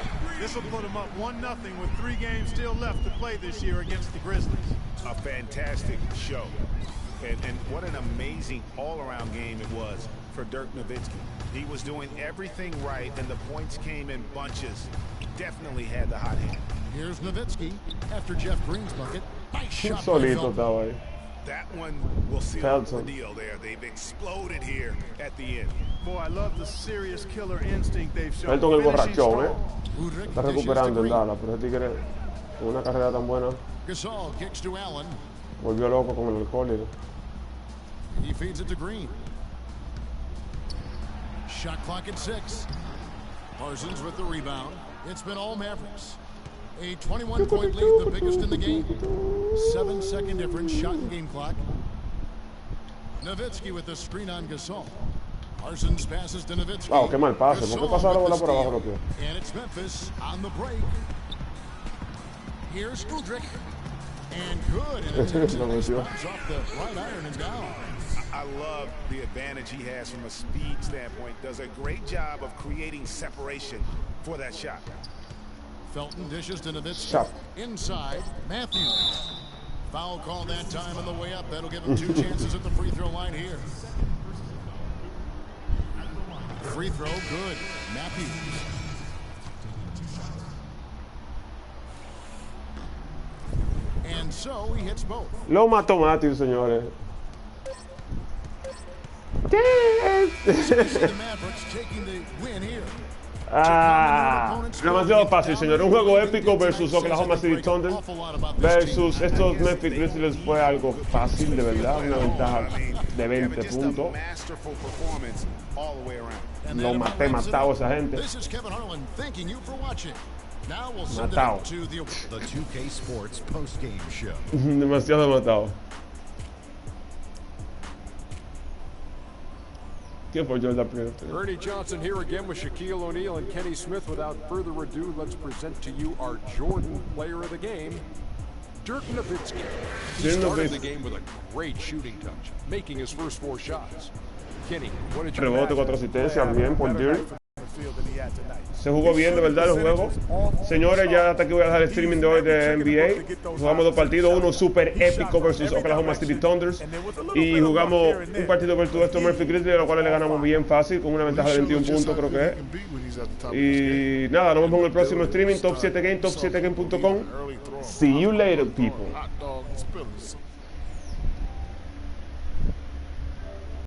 A fantastic show. And what an amazing all-around game it was for Dirk Nowitzki. He was doing everything right, and the points came in bunches. Definitely had the hot hand. Here's Nowitzki after Jeff Green's bucket. Nice shot. Solito estaba ahí. That one will seal the deal there. They've exploded here at the end. Boy, I love the serious killer instinct they've shown. Elton el borrachón, Está recuperando en Dallas, pero ese tigre con una carrera tan buena. Gasol kicks to Allen. Volvió loco con el alcohol. He feeds it to Green. Shot clock at 6. Parsons with the rebound. It's been all Mavericks. A 21-point lead, the biggest in the game. 7-second difference, shot and game clock. Nowitzki with the screen on Gasol. Parsons passes to Nowitzki. Wow, qué mal pase. ¿Por qué pasar la bola por abajo, tío? And it's Memphis on the break. Here's Kudrick. And good. And it's off the right iron and down. I love the advantage he has from a speed standpoint. Does a great job of creating separation for that shot. Felton dishes to Nowitzki. Inside, Matthews. Foul call that time on the way up. That'll give him 2 chances at the free throw line here. Free throw, good. Matthews. And so he hits both. Lo mató Matthews, señores. Demasiado fácil, señor. Un juego épico versus Oklahoma City Thunder versus estos Memphis Grizzlies fue algo fácil, de verdad. Una ventaja de 20 puntos. Lo maté, matado a esa gente. Matado. Demasiado matado. Ernie Johnson here again with Shaquille O'Neal and Kenny Smith. Without further ado, let's present to you our Jordan player of the game, Dirk Nowitzki. He started the game with a great shooting touch, making his first 4 shots. Kenny, what did you Rebote, 4 asistencias, bien por Dirk. Se jugó bien de verdad el juego. Señores, ya hasta aquí voy a dejar el streaming de hoy de NBA. Jugamos 2 partidos, uno super épico versus Oklahoma City Thunders. Y jugamos un partido versus estos Memphis Grizzlies, a los cuales le ganamos bien fácil, con una ventaja de 21 puntos creo que es. Y nada, nos vemos en el próximo streaming, Topsiete Games, topsietegames.com. See you later, people.